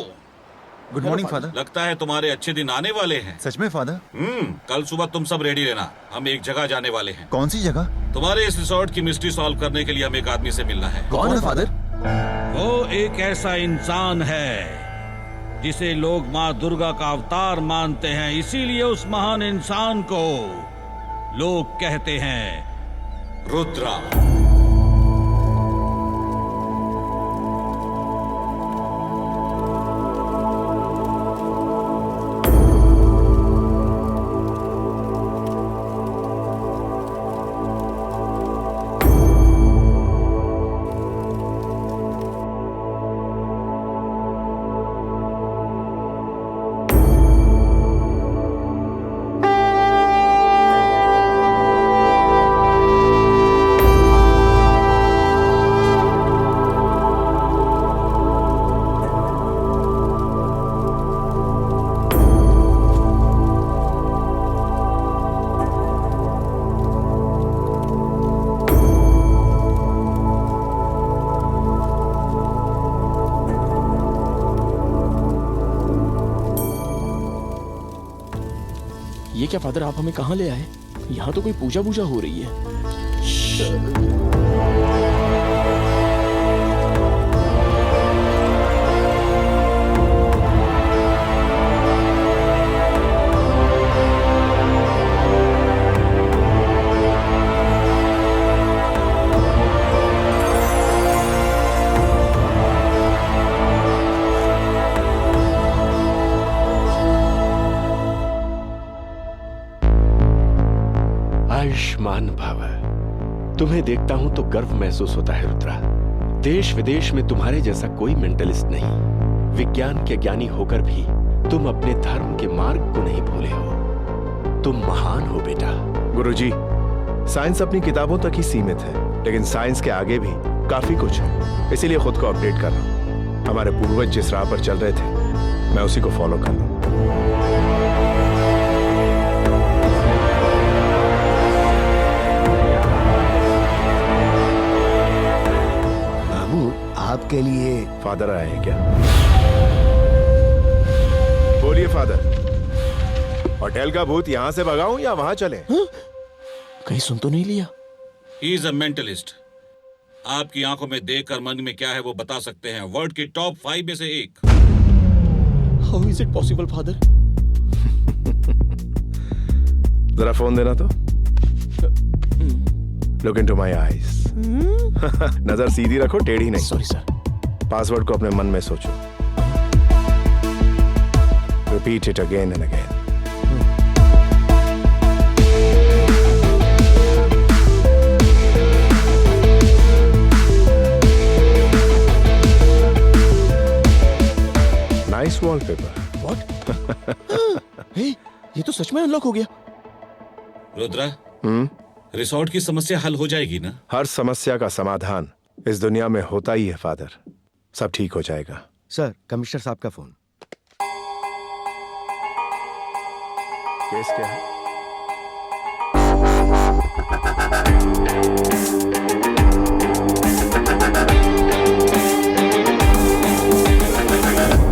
Good morning father. लगता है तुम्हारे अच्छे दिन आने वाले हैं। सच में फादर? कल सुबह तुम सब रेडी रहना, हम एक जगह जाने वाले हैं। कौन सी जगह? तुम्हारे इस रिसोर्ट की मिस्ट्री सॉल्व करने के लिए हमें एक आदमी से मिलना है। कौन है फादर? वो एक ऐसा इंसान है जिसे लोग माँ दुर्गा का अवतार मानते हैं, इसीलिए उस महान इंसान को लोग कहते हैं रुद्रा। ये क्या फादर, आप हमें कहाँ ले आए? यहाँ तो कोई पूजा पूजा हो रही है। आयुष्मान भव। तुम्हें देखता हूं तो गर्व महसूस होता है रुद्रा। देश विदेश में तुम्हारे जैसा कोई मेंटलिस्ट नहीं। विज्ञान के ज्ञानी होकर भी तुम अपने धर्म के मार्ग को नहीं भूले हो। तुम महान हो बेटा। गुरुजी, साइंस अपनी किताबों तक ही सीमित है, लेकिन साइंस के आगे भी काफी कुछ है। इसीलिए खुद को अपडेट कर रहा हूं। हमारे पूर्वज जिस राह पर चल रहे थे, मैं उसी को फॉलो कर रहा हूं। बाबू, आपके लिए फादर आए हैं क्या? बोलिए फादर, होटल का भूत यहां से भगाऊं या वहां चले? कहीं सुन तो नहीं लिया? He is a mentalist. आपकी आंखों में देखकर मन में क्या है वो बता सकते हैं। वर्ल्ड के टॉप 5 में से एक। How is it possible father? जरा फोन देना तो। Look into my eyes. नजर सीधी रखो, टेढ़ी नहीं। Sorry sir. पासवर्ड को अपने मन में सोचो। Repeat it again and again. Nice wallpaper. What? ये तो सच में अनलॉक हो गया। रुद्रा, रिसोर्ट की समस्या हल हो जाएगी ना? हर समस्या का समाधान इस दुनिया में होता ही है फादर। सब ठीक हो जाएगा। सर, कमिश्नर साहब का फोन। केस क्या है?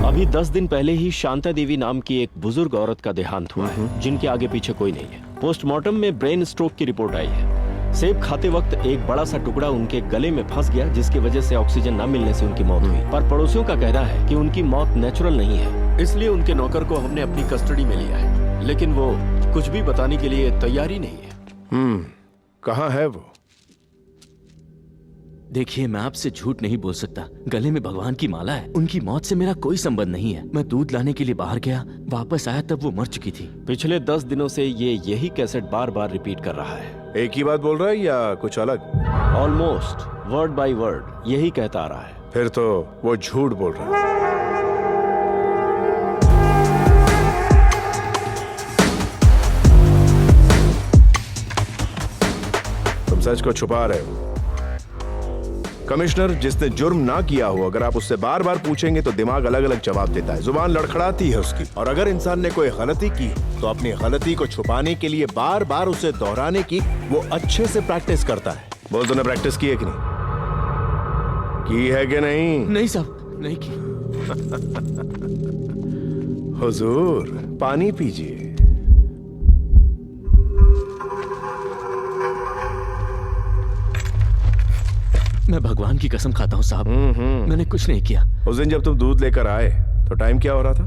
अभी 10 दिन पहले ही शांता देवी नाम की एक बुजुर्ग औरत का देहांत हुआ है, जिनके आगे पीछे कोई नहीं है। पोस्टमार्टम में ब्रेन स्ट्रोक की रिपोर्ट आई है। सेब खाते वक्त एक बड़ा सा टुकड़ा उनके गले में फंस गया, जिसकी वजह से ऑक्सीजन न मिलने से उनकी मौत हुई। पर पड़ोसियों का कहना है कि उनकी मौत नेचुरल नहीं है, इसलिए उनके नौकर को हमने अपनी कस्टडी में लिया है, लेकिन वो कुछ भी बताने के लिए तैयार ही नहीं है। कहाँ है वो? देखिए, मैं आपसे झूठ नहीं बोल सकता। गले में भगवान की माला है। उनकी मौत से मेरा कोई संबंध नहीं है। मैं दूध लाने के लिए बाहर गया, वापस आया तब वो मर चुकी थी। पिछले 10 दिनों से ये यही कैसेट बार बार रिपीट कर रहा है। एक ही बात बोल रहा है या कुछ अलग? ऑलमोस्ट वर्ड बाय वर्ड यही कहता आ रहा है। फिर तो वो झूठ बोल रहा है। तुम सच को छुपा रहे हो। कमिश्नर, जिसने जुर्म ना किया हो, अगर आप उससे बार बार पूछेंगे तो दिमाग अलग अलग जवाब देता है, जुबान लड़खड़ाती है उसकी। और अगर इंसान ने कोई गलती की तो अपनी गलती को छुपाने के लिए बार बार उसे दोहराने की वो अच्छे से प्रैक्टिस करता है। बोल, तूने प्रैक्टिस की है कि नहीं? की है कि नहीं? नहीं साहब, नहीं की। हुजूर, पानी पीजिए। मैं भगवान की कसम खाता हूँ साहब, मैंने कुछ नहीं किया। उस दिन जब तुम दूध लेकर आए तो टाइम क्या हो रहा था?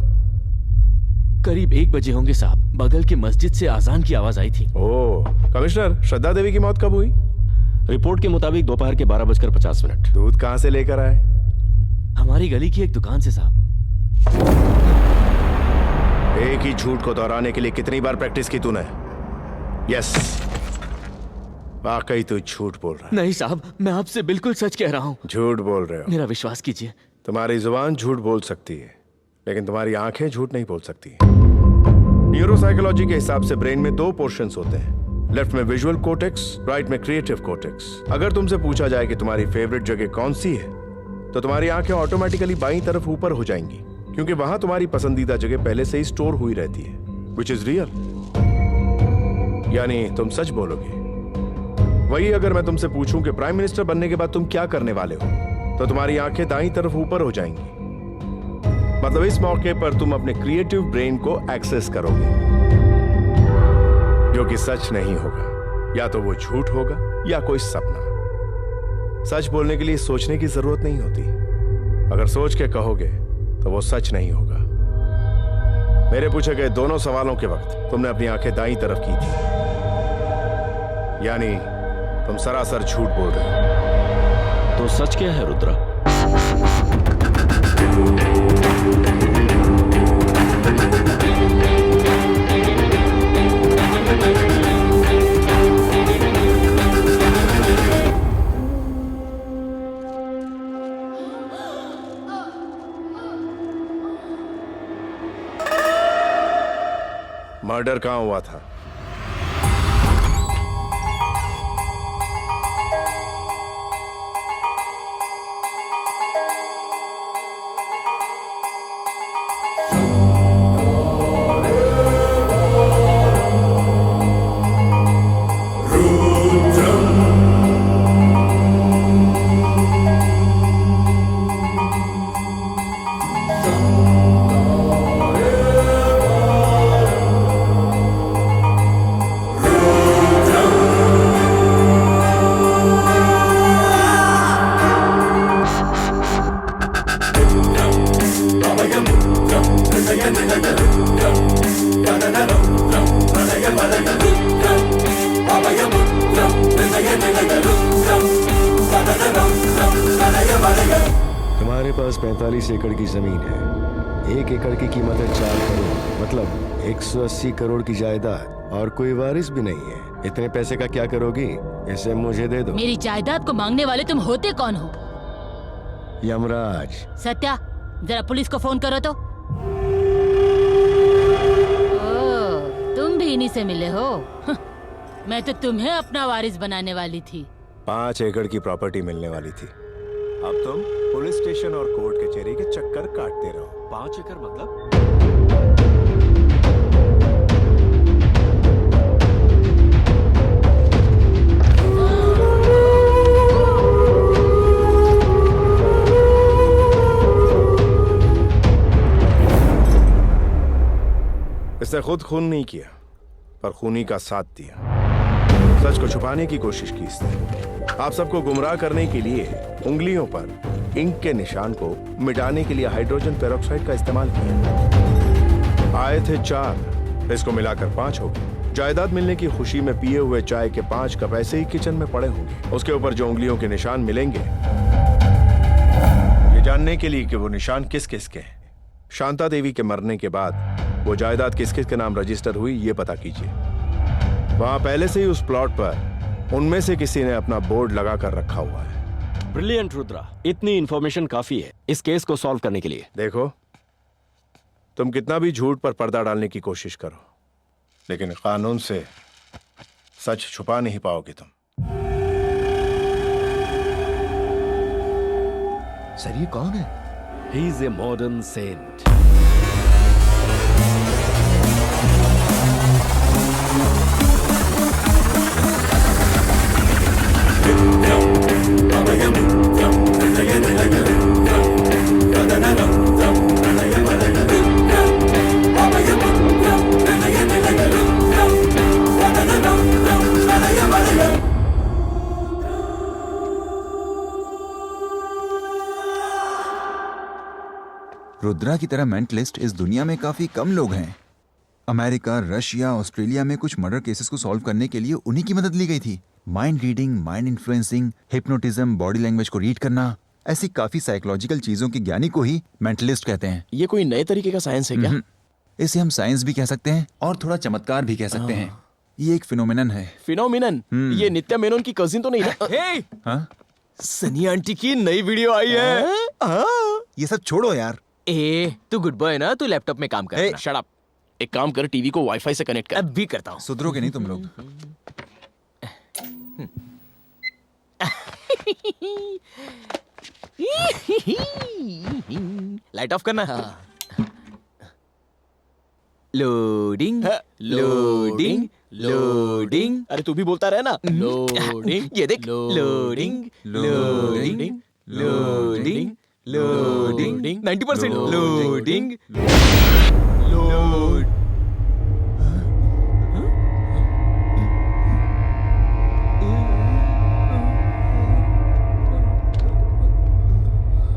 करीब 1 बजे होंगे साहब। बगल की मस्जिद से आजान की आवाज आई थी। ओह, कमिश्नर, श्रद्धा देवी की मौत कब हुई? रिपोर्ट के मुताबिक दोपहर के 12:50। दूध कहाँ से लेकर आए? हमारी गली की एक दुकान से साहब। एक ही झूठ को दोहराने के लिए कितनी बार प्रैक्टिस की तूने? यस, वाकई तू झूठ बोल रहा है। नहीं साहब, मैं आपसे बिल्कुल सच कह रहा हूँ। झूठ बोल रहे हो। मेरा विश्वास कीजिए। तुम्हारी जुबान झूठ बोल सकती है, लेकिन तुम्हारी आंखें झूठ नहीं बोल सकती। न्यूरोसाइकोलॉजी के हिसाब से ब्रेन में 2 पोर्शंस होते हैं, लेफ्ट में विजुअल कोर्टेक्स, राइट में क्रिएटिव कोर्टेक्स। अगर तुमसे पूछा जाए कि तुम्हारी फेवरेट जगह कौन सी है, तो तुम्हारी आंखें ऑटोमेटिकली बाईं तरफ ऊपर हो जाएंगी, क्योंकि वहां तुम्हारी पसंदीदा जगह पहले से ही स्टोर हुई रहती है, विच इज रियल। यानी तुम सच बोलोगे। वही अगर मैं तुमसे पूछूं कि प्राइम मिनिस्टर बनने के बाद तुम क्या करने वाले हो, तो तुम्हारी आंखें दाईं तरफ ऊपर हो जाएंगी। मतलब इस मौके पर तुम अपने क्रिएटिव ब्रेन को एक्सेस करोगे, जो कि सच नहीं होगा। या तो वो झूठ होगा या कोई सपना। सच बोलने के लिए सोचने की जरूरत नहीं होती। अगर सोच के कहोगे तो वो सच नहीं होगा। मेरे पूछे गए दोनों सवालों के वक्त तुमने अपनी आंखें दाईं तरफ की थी, यानी तुम सरासर झूठ बोल रहे हो। तो सच क्या है रुद्रा? मर्डर कहाँ हुआ था? तुम्हारे पास 45 एकड़ की जमीन है। 1 एकड़ की कीमत है 4 करोड़, मतलब 180 करोड़ की जायदाद, और कोई वारिस भी नहीं है। इतने पैसे का क्या करोगी? इसे मुझे दे दो। मेरी जायदाद को मांगने वाले तुम होते कौन हो? यमराज। सत्या, जरा पुलिस को फोन करो तो। ओ, तुम भी इन्हीं से मिले हो? मैं तो तुम्हें अपना वारिस बनाने वाली थी। 5 एकड़ की प्रॉपर्टी मिलने वाली थी। अब तुम पुलिस स्टेशन और कोर्ट कचहरी के चक्कर काटते रहो। 5 एकड़ मतलब? इसने खुद खून नहीं किया, पर खूनी का साथ दिया। सच को छुपाने की कोशिश की इसने। आप सबको गुमराह करने के लिए उंगलियों पर इंक के निशान को मिटाने के लिए हाइड्रोजन पेरोक्साइड का इस्तेमाल किया। आए थे 4, इसको मिलाकर 5 हो गए। जायदाद मिलने की खुशी में पिए हुए चाय के 5 कप ऐसे ही किचन में पड़े होंगे। उसके ऊपर जो उंगलियों के निशान मिलेंगे, ये जानने के लिए कि वो निशान किस किस के हैं। शांता देवी के मरने के बाद वो जायदाद किस किस के नाम रजिस्टर हुई, ये पता कीजिए। वहां पहले से ही उस प्लॉट पर उनमें से किसी ने अपना बोर्ड लगा कर रखा हुआ है। ब्रिलियंट रुद्रा, इतनी इंफॉर्मेशन काफी है इस केस को सॉल्व करने के लिए। देखो, तुम कितना भी झूठ पर पर्दा डालने की कोशिश करो, लेकिन कानून से सच छुपा नहीं पाओगे तुम। सर, ये कौन है? He is a modern saint. Rudra की तरह मेंटलिस्ट इस दुनिया में काफी कम लोग हैं। अमेरिका, रशिया, ऑस्ट्रेलिया में कुछ मर्डर केसेस को सॉल्व करने के लिए उन्हीं की मदद ली गई थी। Mind reading, mind influencing, hypnotism, body language को रीड करना, ऐसी काफी साइकोलॉजिकल चीजों के ज्ञानी को ही मेंटलिस्ट कहते हैं। ये कोई नए तरीके का साइंस है क्या? इसे हम साइंस भी कह सकते हैं और थोड़ा चमत्कार भी कह सकते हैं। ये एक फिनोमिनन है। फिनोमिनन? ये नित्या मेनन की कजिन तो नहीं ना? हे! हाँ? सनी आंटी की नई वीडियो आई है। ये सब छोड़ो यार। तू गुड बॉय ना, तू लैपटॉप में काम कर। Shut up. एक काम कर, टीवी को वाईफाई से कनेक्ट कर। अब भी करता हूँ। सुधरोगे नहीं तुम लोग। लाइट ऑफ करना। Loading loading loading. अरे तू भी बोलता रहे ना। लोडिंग। ये देख, loading loading loading loading 90% loading load.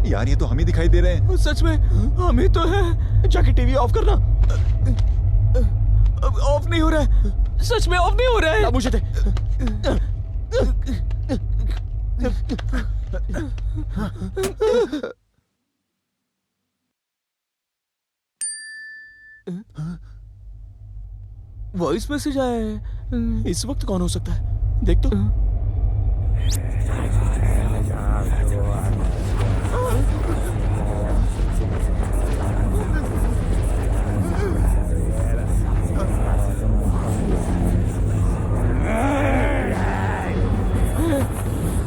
यार ये तो हम ही दिखाई दे रहे हैं। सच में हम ही तो है। जाके टीवी ऑफ करना। अब ऑफ नहीं हो रहा है। सच में ऑफ नहीं हो रहा है। मुझे दे। वॉइस मैसेज आया है। इस वक्त कौन हो सकता है? देख तो।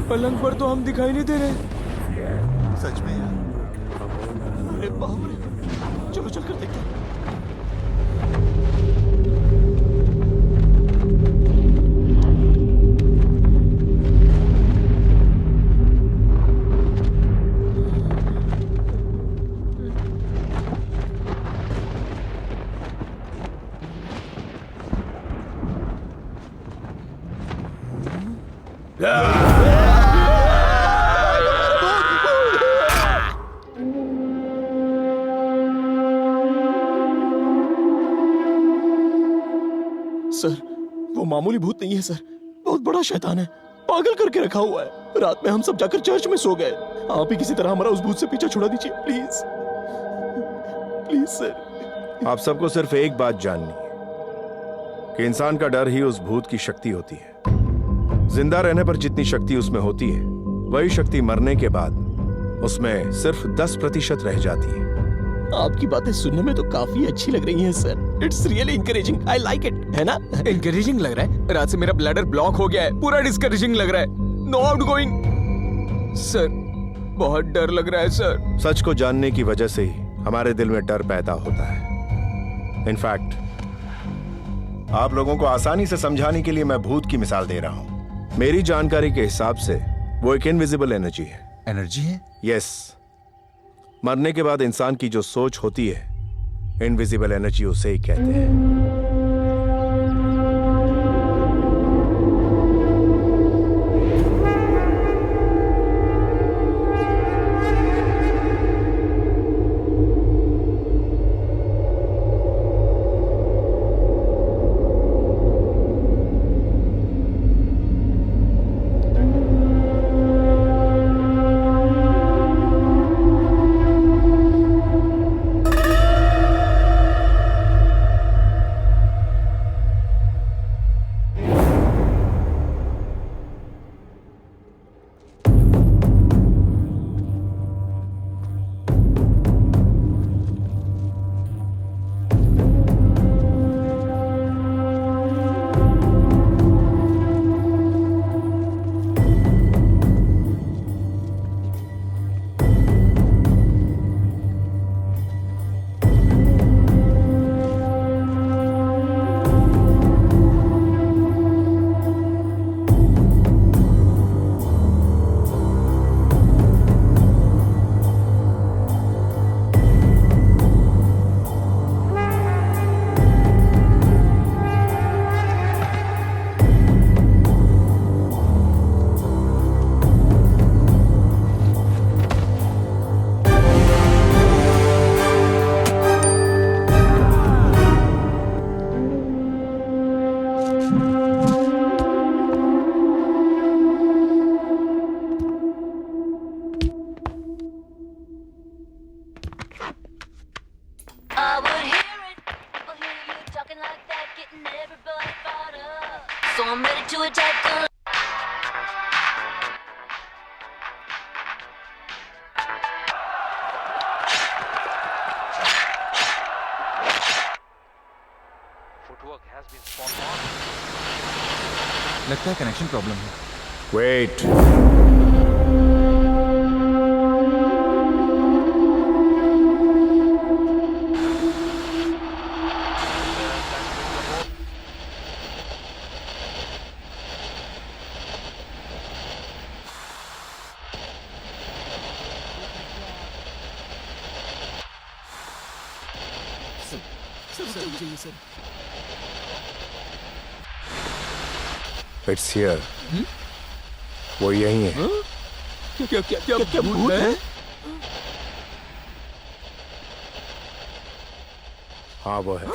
पलंग पर तो हम दिखाई नहीं दे रहे। सच में यार। अरे बाप रे, चलो चल कर देखते हैं। सर, वो मामूली भूत नहीं है सर, बहुत बड़ा शैतान है, पागल करके रखा हुआ है। रात में हम सब जाकर चर्च में सो गए। आप ही किसी तरह हमारा उस भूत से पीछा छुड़ा दीजिए प्लीज, प्लीज सर। आप सबको सिर्फ एक बात जाननी है कि इंसान का डर ही उस भूत की शक्ति होती है। जिंदा रहने पर जितनी शक्ति उसमें होती है, वही शक्ति मरने के बाद उसमें सिर्फ 10% रह जाती है। आपकी बातें सुनने में तो काफी अच्छी लग रही हैं sir. It's really encouraging, I like it, है ना? इंकरेजिंग लग रहा है? रात से मेरा ब्लैडर ब्लॉक हो गया है, पूरा डिस्करेजिंग लग रहा है। No outgoing. सर, बहुत डर लग रहा है सर। सच को जानने की वजह से ही हमारे दिल में डर पैदा होता है। इनफैक्ट, आप लोगों को आसानी से समझाने के लिए मैं भूत की मिसाल दे रहा हूं। मेरी जानकारी के हिसाब से वो एक इनविजिबल एनर्जी है। एनर्जी है? यस। मरने के बाद इंसान की जो सोच होती है, इनविजिबल एनर्जी उसे ही कहते हैं। लगता है कनेक्शन प्रॉब्लम है। वेट। It's here. वो यही है। क्या क्या क्या क्या भूत है? हाँ वो है।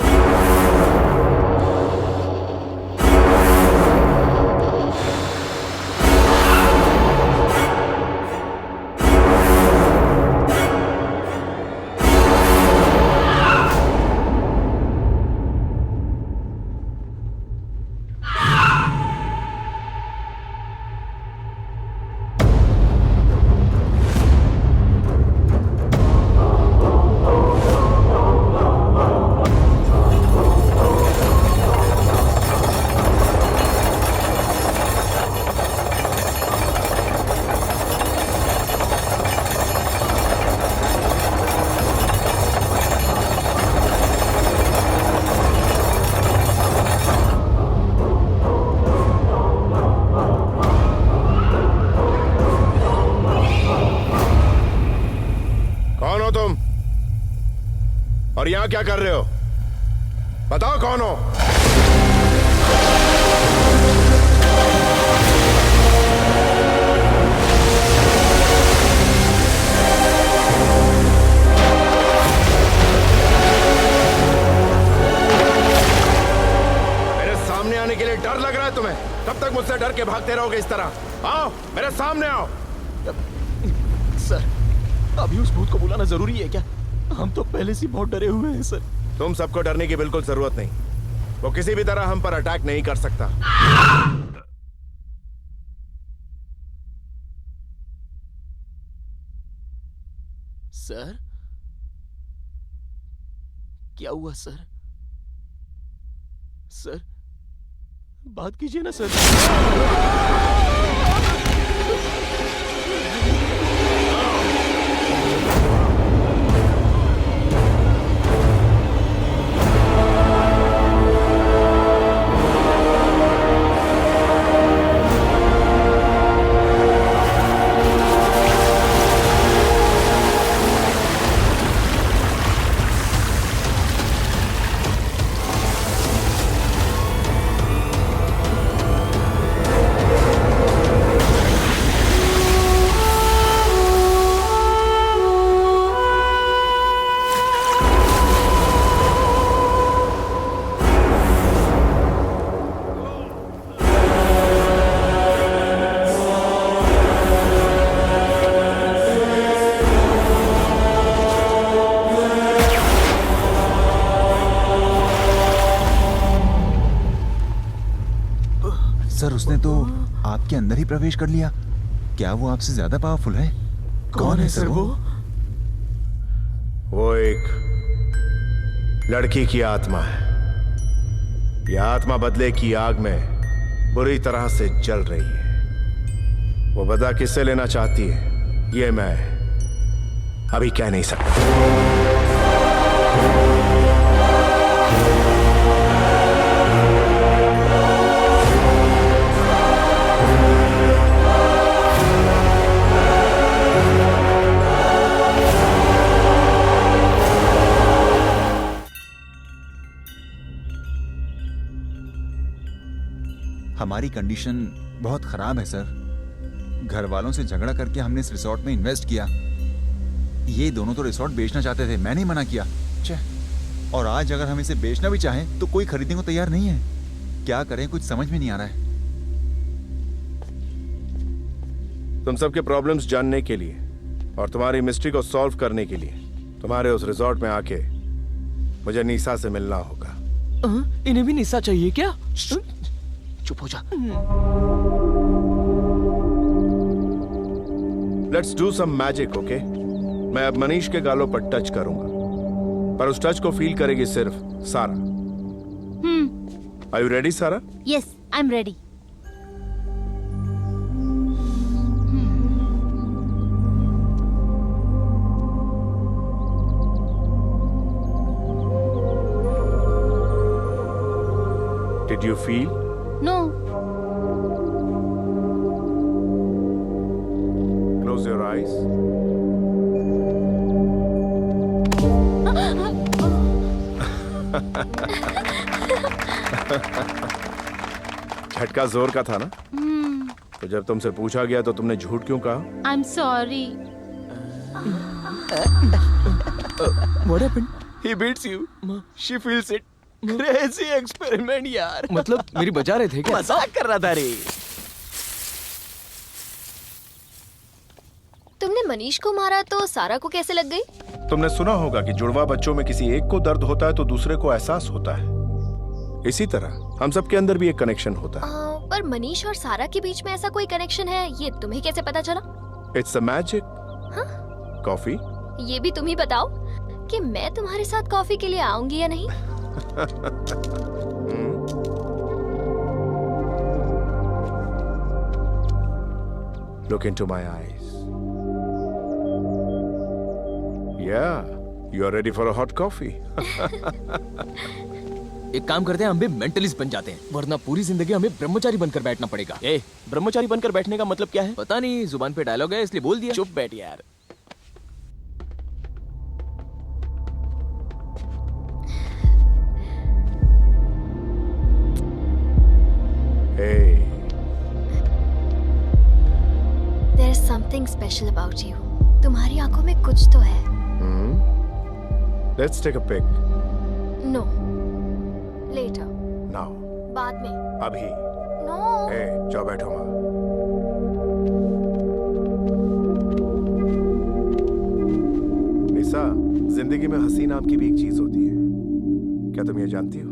यहाँ क्या कर रहे हो? बताओ कौन हो? मेरे सामने आने के लिए डर लग रहा है तुम्हें? कब तक मुझसे डर के भागते रहोगे इस तरह? आओ, मेरे सामने आओ। सर, अभी उस भूत को बुलाना जरूरी है क्या? हम तो पहले से बहुत डरे हुए हैं सर। तुम सबको डरने की बिल्कुल जरूरत नहीं। वो किसी भी तरह हम पर अटैक नहीं कर सकता। सर, क्या हुआ सर? सर, बात कीजिए ना सर। सर, उसने तो आपके अंदर ही प्रवेश कर लिया। क्या वो आपसे ज्यादा पावरफुल है? कौन है सर वो? वो एक लड़की की आत्मा है। यह आत्मा बदले की आग में बुरी तरह से जल रही है। वो बदला किससे लेना चाहती है ये मैं अभी कह नहीं सकता। हमारी कंडीशन बहुत खराब है सर। घर वालों से झगड़ा करके हमने इस रिसोर्ट में इन्वेस्ट किया। ये दोनों तो रिसोर्ट बेचना चाहते थे, मैंने ही मना किया। और आज अगर हम इसे बेचना भी चाहें तो कोई खरीदने को तैयार नहीं है। क्या करें, कुछ समझ में नहीं आ रहा है। तुम सबके प्रॉब्लम्स जानने के लिए और तुम्हारी मिस्ट्री को सॉल्व करने के लिए तुम्हारे उस रिसोर्ट में आके मुझे निशा से मिलना होगा। इन्हें भी निशा चाहिए क्या? चुप हो जा। Let's do some magic, okay? मैं अब मनीष के गालों पर टच करूंगा, पर उस टच को फील करेगी सिर्फ सारा। आर यू रेडी सारा? Yes, I am ready. Did you feel? No. Close your eyes. झटका जोर का था ना? तो जब तुमसे पूछा गया तो तुमने झूठ क्यों कहा? I'm sorry. What happened? He beats you. She feels it. Crazy experiment यार। मतलब मेरी बजा रहे थे क्या? मजाक कर रहा था रे। तुमने मनीष को मारा तो सारा को कैसे लग गई? तुमने सुना होगा कि जुड़वा बच्चों में किसी एक को दर्द होता है तो दूसरे को एहसास होता है। इसी तरह हम सबके अंदर भी एक कनेक्शन होता है। पर मनीष और सारा के बीच में ऐसा कोई कनेक्शन है, ये तुम्हें कैसे पता चला? It's a magic. कॉफी? ये भी तुम ही बताओ कि मैं तुम्हारे साथ कॉफी के लिए आऊंगी या नहीं। Look into my eyes. Yeah, you are ready for a hot coffee. एक काम करते हैं, हम भी मेंटलिस्ट बन जाते हैं, वरना पूरी जिंदगी हमें ब्रह्मचारी बनकर बैठना पड़ेगा। ब्रह्मचारी बनकर बैठने का मतलब क्या है? पता नहीं, जुबान पे डायलॉग है इसलिए बोल दिया। चुप बैठ यार। something special about you. तुम्हारी आंखों में कुछ तो है. Let's take a pic. No. Later. Now. बाद में. अभी. No. ए, जाओ बैठो माँ. निसा, जिंदगी में हंसी नाम की भी एक चीज होती है. क्या तुम ये जानती हो?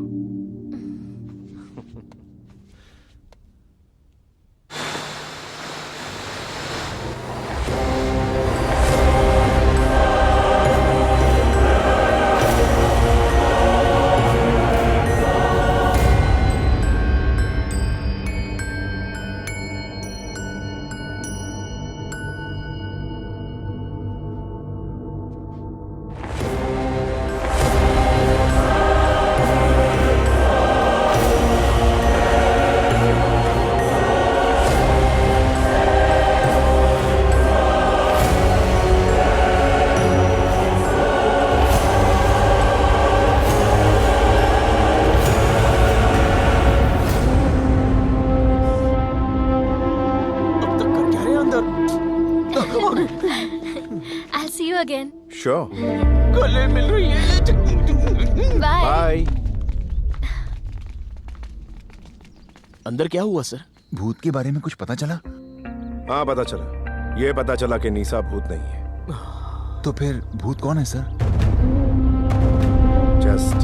I'll see you again. Sure. गले मिल रही है. Bye. Bye. अंदर क्या हुआ सर? भूत के बारे में कुछ पता चला? हाँ पता चला. ये पता चला कि निसा भूत नहीं है. तो फिर भूत कौन है sir? Just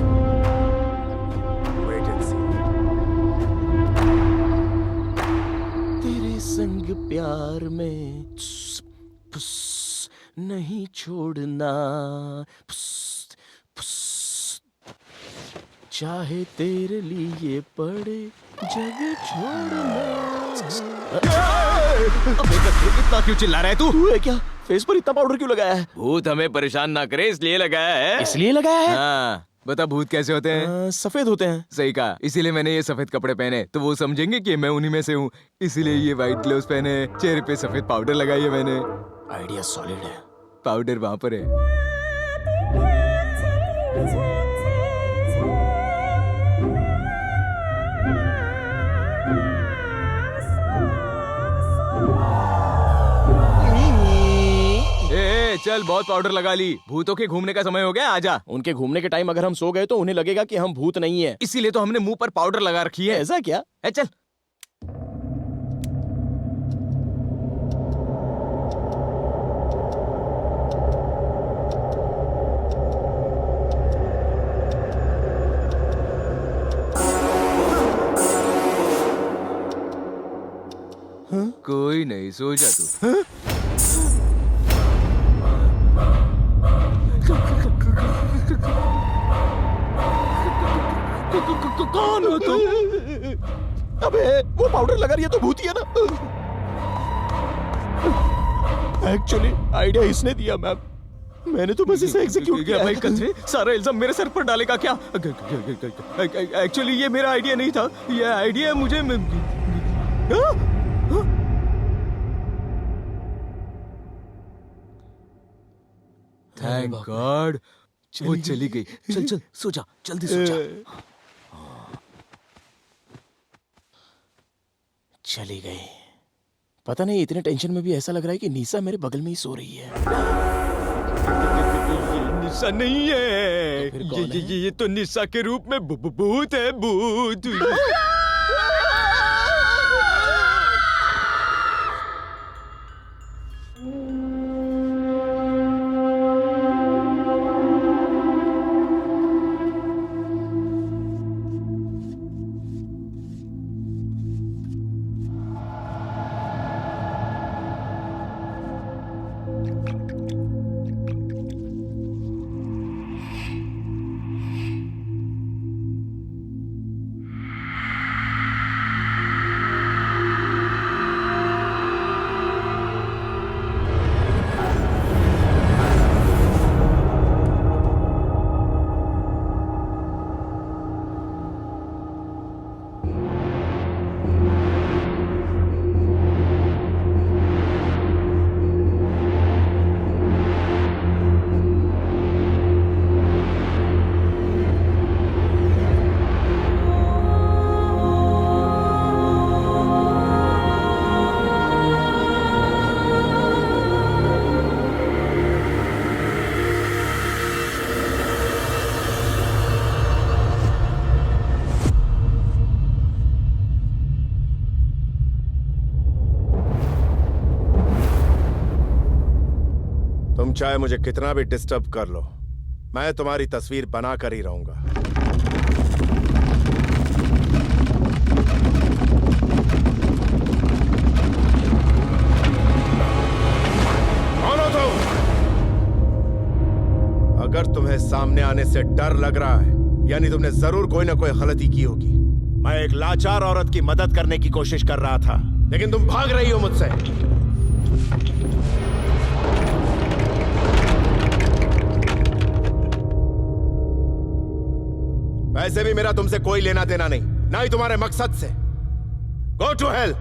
wait and see. तेरे संग प्यार में नहीं छोड़ना, चाहे तेरे लिए पड़े जग छोड़ना. इतना क्यों चिल्ला रहा है तू? तू है क्या? फेस पर इतना पाउडर क्यों लगाया है? भूत हमें परेशान ना करे इसलिए लगाया है. इसलिए लगाया है? हाँ. बता भूत कैसे होते हैं? सफेद होते हैं. सही कहा. इसीलिए मैंने ये सफेद कपड़े पहने तो वो समझेंगे कि मैं उन्हीं में से हूँ. इसीलिए ये व्हाइट ग्लोव्स पहने, चेहरे पे सफेद पाउडर लगाई है मैंने. आइडिया सॉलिड है. पाउडर वहां पर है. चल बहुत पाउडर लगा ली. भूतों के घूमने का समय हो गया. आजा. उनके घूमने के टाइम अगर हम सो गए तो उन्हें लगेगा कि हम भूत नहीं है. इसीलिए तो हमने मुंह पर पाउडर लगा रखी है. ऐसा क्या? चल. कोई नहीं, सो जा तू. कौन हो तुम? अबे वो पाउडर लगा रही है तो भूत ही है ना. एक्चुअली आइडिया इसने दिया मैम. मैंने तो बस इसे एग्जीक्यूट किया. भाई कल सारा इल्जाम मेरे सर पर डालेगा क्या? एक्चुअली ये मेरा आइडिया नहीं था. ये आइडिया मुझे थैंक गॉड वो चली गई. चल चल सो जा, जल्दी सो जा. चली गई. पता नहीं इतने टेंशन में भी ऐसा लग रहा है कि निशा मेरे बगल में ही सो रही है. निशा नहीं है. तो फिर कौन है? ये तो निशा के रूप में भूत है. भूत. चाहे मुझे कितना भी डिस्टर्ब कर लो, मैं तुम्हारी तस्वीर बना कर ही रहूंगा। कौन हो तुम? अगर तुम्हें सामने आने से डर लग रहा है, यानी तुमने जरूर कोई ना कोई गलती की होगी। मैं एक लाचार औरत की मदद करने की कोशिश कर रहा था, लेकिन तुम भाग रही हो मुझसे। वैसे भी मेरा तुमसे कोई लेना देना नहीं, ना ही तुम्हारे मकसद से। Go to hell.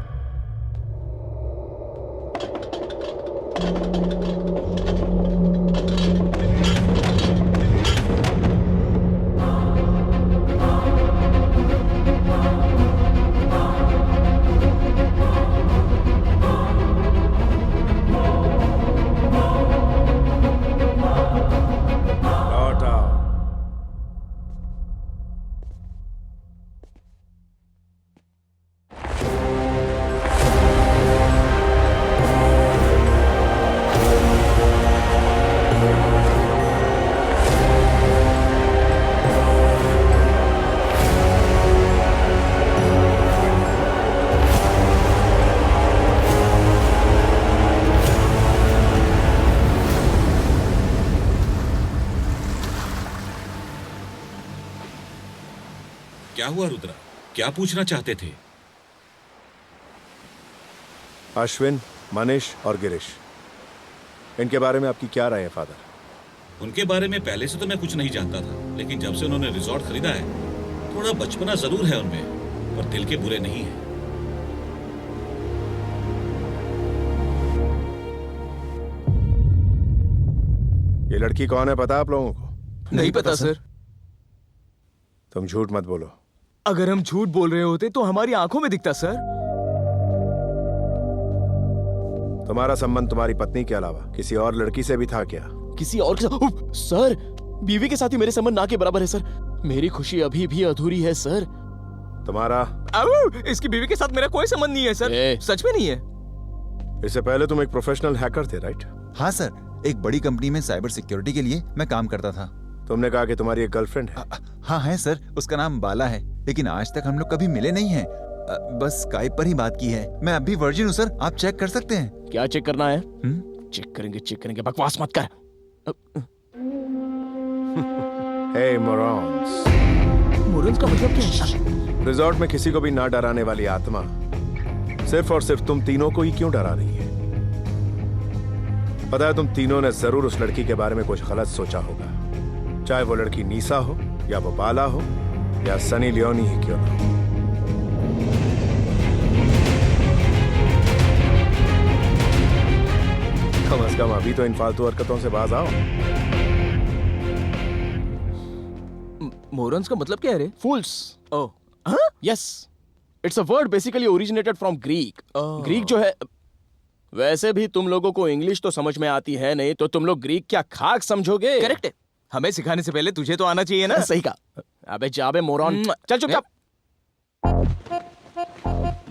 क्या हुआ रुद्रा? क्या पूछना चाहते थे? अश्विन, मनीष और गिरीश, इनके बारे में आपकी क्या राय है फादर? उनके बारे में पहले से तो मैं कुछ नहीं जानता था, लेकिन जब से उन्होंने रिजॉर्ट खरीदा है, थोड़ा बचपना जरूर है उनमें, पर दिल के बुरे नहीं है। ये लड़की कौन है पता आप लोगों को? नहीं पता सर। तुम झूठ मत बोलो। अगर हम झूठ बोल रहे होते तो हमारी आंखों में दिखता सर। तुम्हारा संबंध तुम्हारी पत्नी के अलावा किसी और लड़की से भी था क्या? किसी और के साथ? सर, बीवी के साथ ही मेरे संबंध ना के बराबर है सर। मेरी खुशी अभी भी अधूरी है सर। तुम्हारा? इसकी बीवी के साथ मेरा कोई संबंध नहीं है सर। सच में नहीं है। इससे पहले तुम एक प्रोफेशनल हैकर थे, राइट? हाँ सर, एक बड़ी कंपनी में साइबर सिक्योरिटी के लिए मैं काम करता था। तुमने कहा कि तुम्हारी एक गर्लफ्रेंड है? हाँ है सर, उसका नाम बाला है, लेकिन आज तक हम लोग कभी मिले नहीं हैं। बस स्काइप पर ही बात की है। मैं अभी वर्जिन हूँ सर, आप चेक कर सकते हैं। क्या चेक करना है? चेक करेंगे, बकवास मत कर। Hey morons। मोरन्स का मतलब क्या है? रिजॉर्ट में किसी को भी ना डराने वाली आत्मा सिर्फ और सिर्फ तुम तीनों को ही क्यों डरा रही है? पता है, तुम तीनों ने जरूर उस लड़की के बारे में कुछ गलत सोचा होगा, चाहे वो लड़की नीसा हो या वो बाला हो या सनी लियोनी ही क्यों ना हो। कम से कम अभी तो इन फालतू हरकतों से बाज आओ। मोरन्स का मतलब क्या है रे? Fools. Oh, yes, it's a word basically originated from Greek. Greek जो है, वैसे भी तुम लोगों को इंग्लिश तो समझ में आती है नहीं, तो तुम लोग ग्रीक क्या खाक समझोगे? करेक्ट है। हमें सिखाने से पहले तुझे तो आना चाहिए ना। सही कहा। अबे जाबे मोरॉन, चल चुपचाप।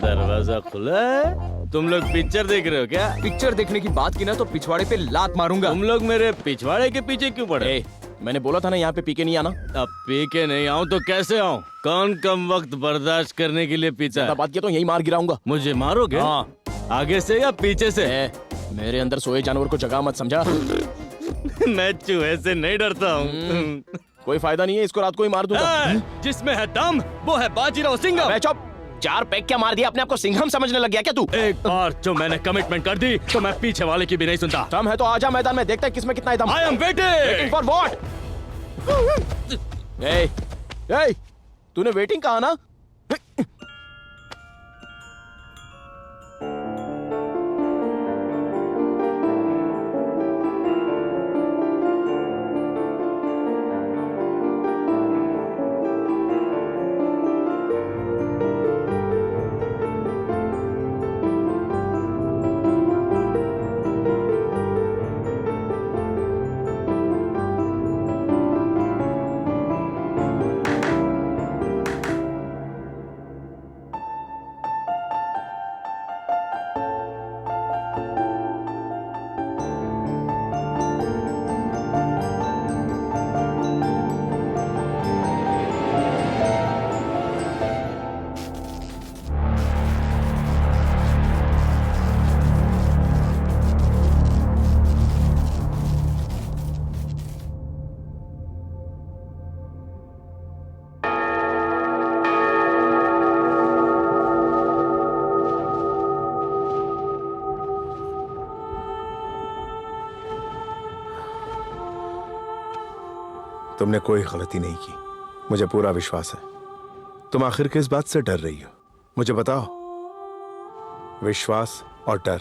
दरवाजा खुला है। तुम लोग पिक्चर देख रहे हो क्या? पिक्चर देखने की बात की ना तो पिछवाड़े पे लात मारूंगा। तुम लोग मेरे पिछवाड़े के पीछे क्यों पड़े? मैंने बोला था ना यहाँ पे पी के नहीं आना। अब पी के नहीं आऊँ तो कैसे आऊँ? कौन कम वक्त बर्दाश्त करने के लिए पीछा? बात किया तो यही मार गिराऊंगा। मुझे मारोगे? हाँ। आगे से या पीछे से? मेरे अंदर सोए जानवर को जगा मत, समझा? मैं चूहे से नहीं डरता हूँ। कोई फायदा नहीं है, इसको रात को ही मार दूंगा। जिसमें है दम वो है बाजीराव सिंघम। चुप, 4 पैक क्या मार दिया? अपने आप को सिंघम समझने लग गया क्या तू? एक बार जो मैंने कमिटमेंट कर दी तो मैं पीछे वाले की भी नहीं सुनता। दम है तो आजा मैदान में, देखते हैं किसमें कितना है दम। I am waiting for what? तूने वेटिंग कहा ना? तुमने कोई गलती नहीं की, मुझे पूरा विश्वास है। तुम आखिर किस बात से डर रही हो, मुझे बताओ। विश्वास और डर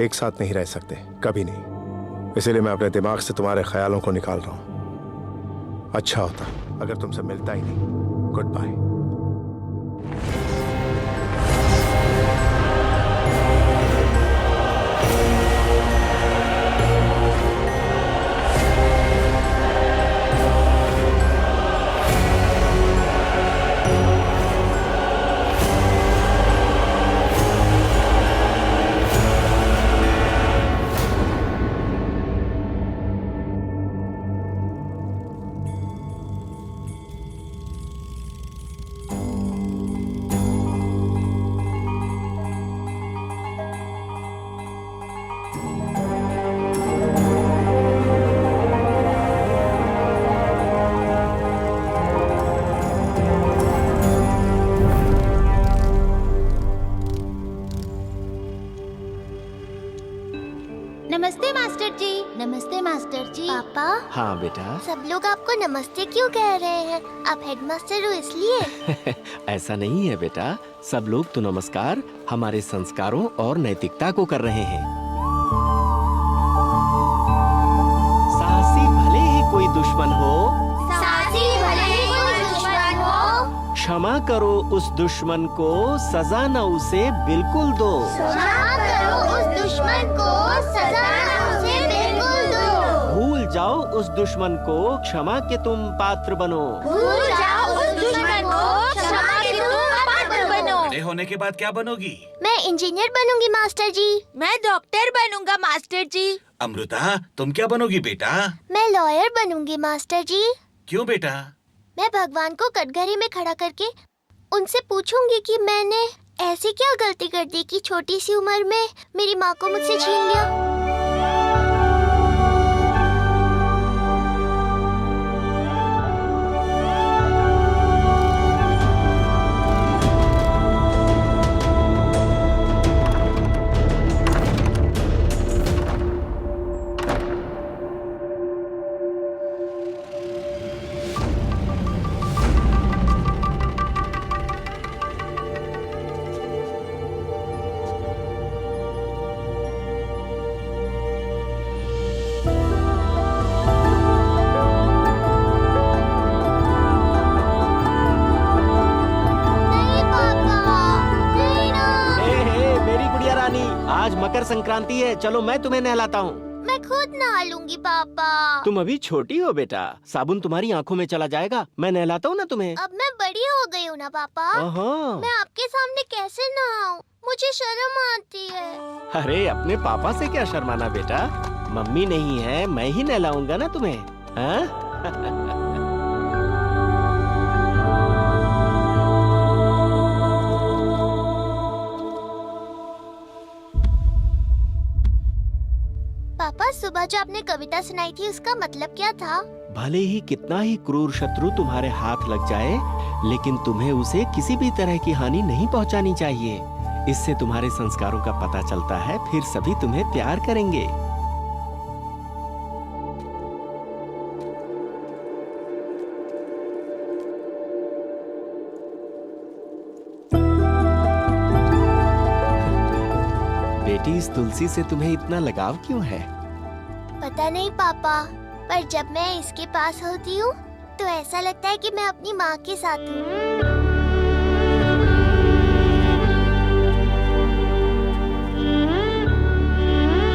एक साथ नहीं रह सकते, कभी नहीं। इसीलिए मैं अपने दिमाग से तुम्हारे ख्यालों को निकाल रहा हूं। अच्छा होता अगर तुमसे मिलता ही नहीं। Good bye. नमस्ते मास्टर जी। नमस्ते मास्टर जी। पापा। हाँ बेटा। सब लोग आपको नमस्ते क्यों कह रहे हैं? आप हेडमास्टर हो इसलिए? ऐसा नहीं है बेटा, सब लोग तो नमस्कार हमारे संस्कारों और नैतिकता को कर रहे हैं। साहसी भले ही कोई दुश्मन हो, साहसी भले ही कोई दुश्मन हो, क्षमा करो उस दुश्मन को, सजा न उसे बिल्कुल दो। क्षमा करो उस दुश्मन को, सजा न उसे बिल्कुल दो। भूल जाओ उस दुश्मन को, क्षमा के तुम पात्र बनो। भूल जाओ उस दुश्मन को, क्षमा के तुम पात्र बनो। बड़े होने के बाद क्या बनोगी? मैं इंजीनियर बनूंगी मास्टर जी। मैं डॉक्टर बनूंगा मास्टर जी। अमृता, तुम क्या बनोगी बेटा? मैं लॉयर बनूंगी मास्टर जी। क्यों बेटा? मैं भगवान को कटघरे में खड़ा करके उनसे पूछूंगी कि मैंने ऐसी क्या गलती कर दी कि छोटी सी उम्र में मेरी माँ को मुझसे छीन लिया। आज मकर संक्रांति है, चलो मैं तुम्हें नहलाता हूँ। मैं खुद नहा लूंगी पापा। तुम अभी छोटी हो बेटा, साबुन तुम्हारी आंखों में चला जाएगा। मैं नहलाता हूँ ना तुम्हें। अब मैं बड़ी हो गई हूँ ना पापा। मैं आपके सामने कैसे नहाऊं? मुझे शर्म आती है। अरे अपने पापा से क्या शर्माना बेटा, मम्मी नहीं है, मैं ही नहलाऊंगा ना तुम्हें। हाँ? पापा, सुबह जो आपने कविता सुनाई थी उसका मतलब क्या था? भले ही कितना ही क्रूर शत्रु तुम्हारे हाथ लग जाए, लेकिन तुम्हें उसे किसी भी तरह की हानि नहीं पहुंचानी चाहिए। इससे तुम्हारे संस्कारों का पता चलता है, फिर सभी तुम्हें प्यार करेंगे। बेटी, इस तुलसी से तुम्हें इतना लगाव क्यों है? पता नहीं पापा, पर जब मैं इसके पास होती हूँ तो ऐसा लगता है कि मैं अपनी माँ के साथ हूँ।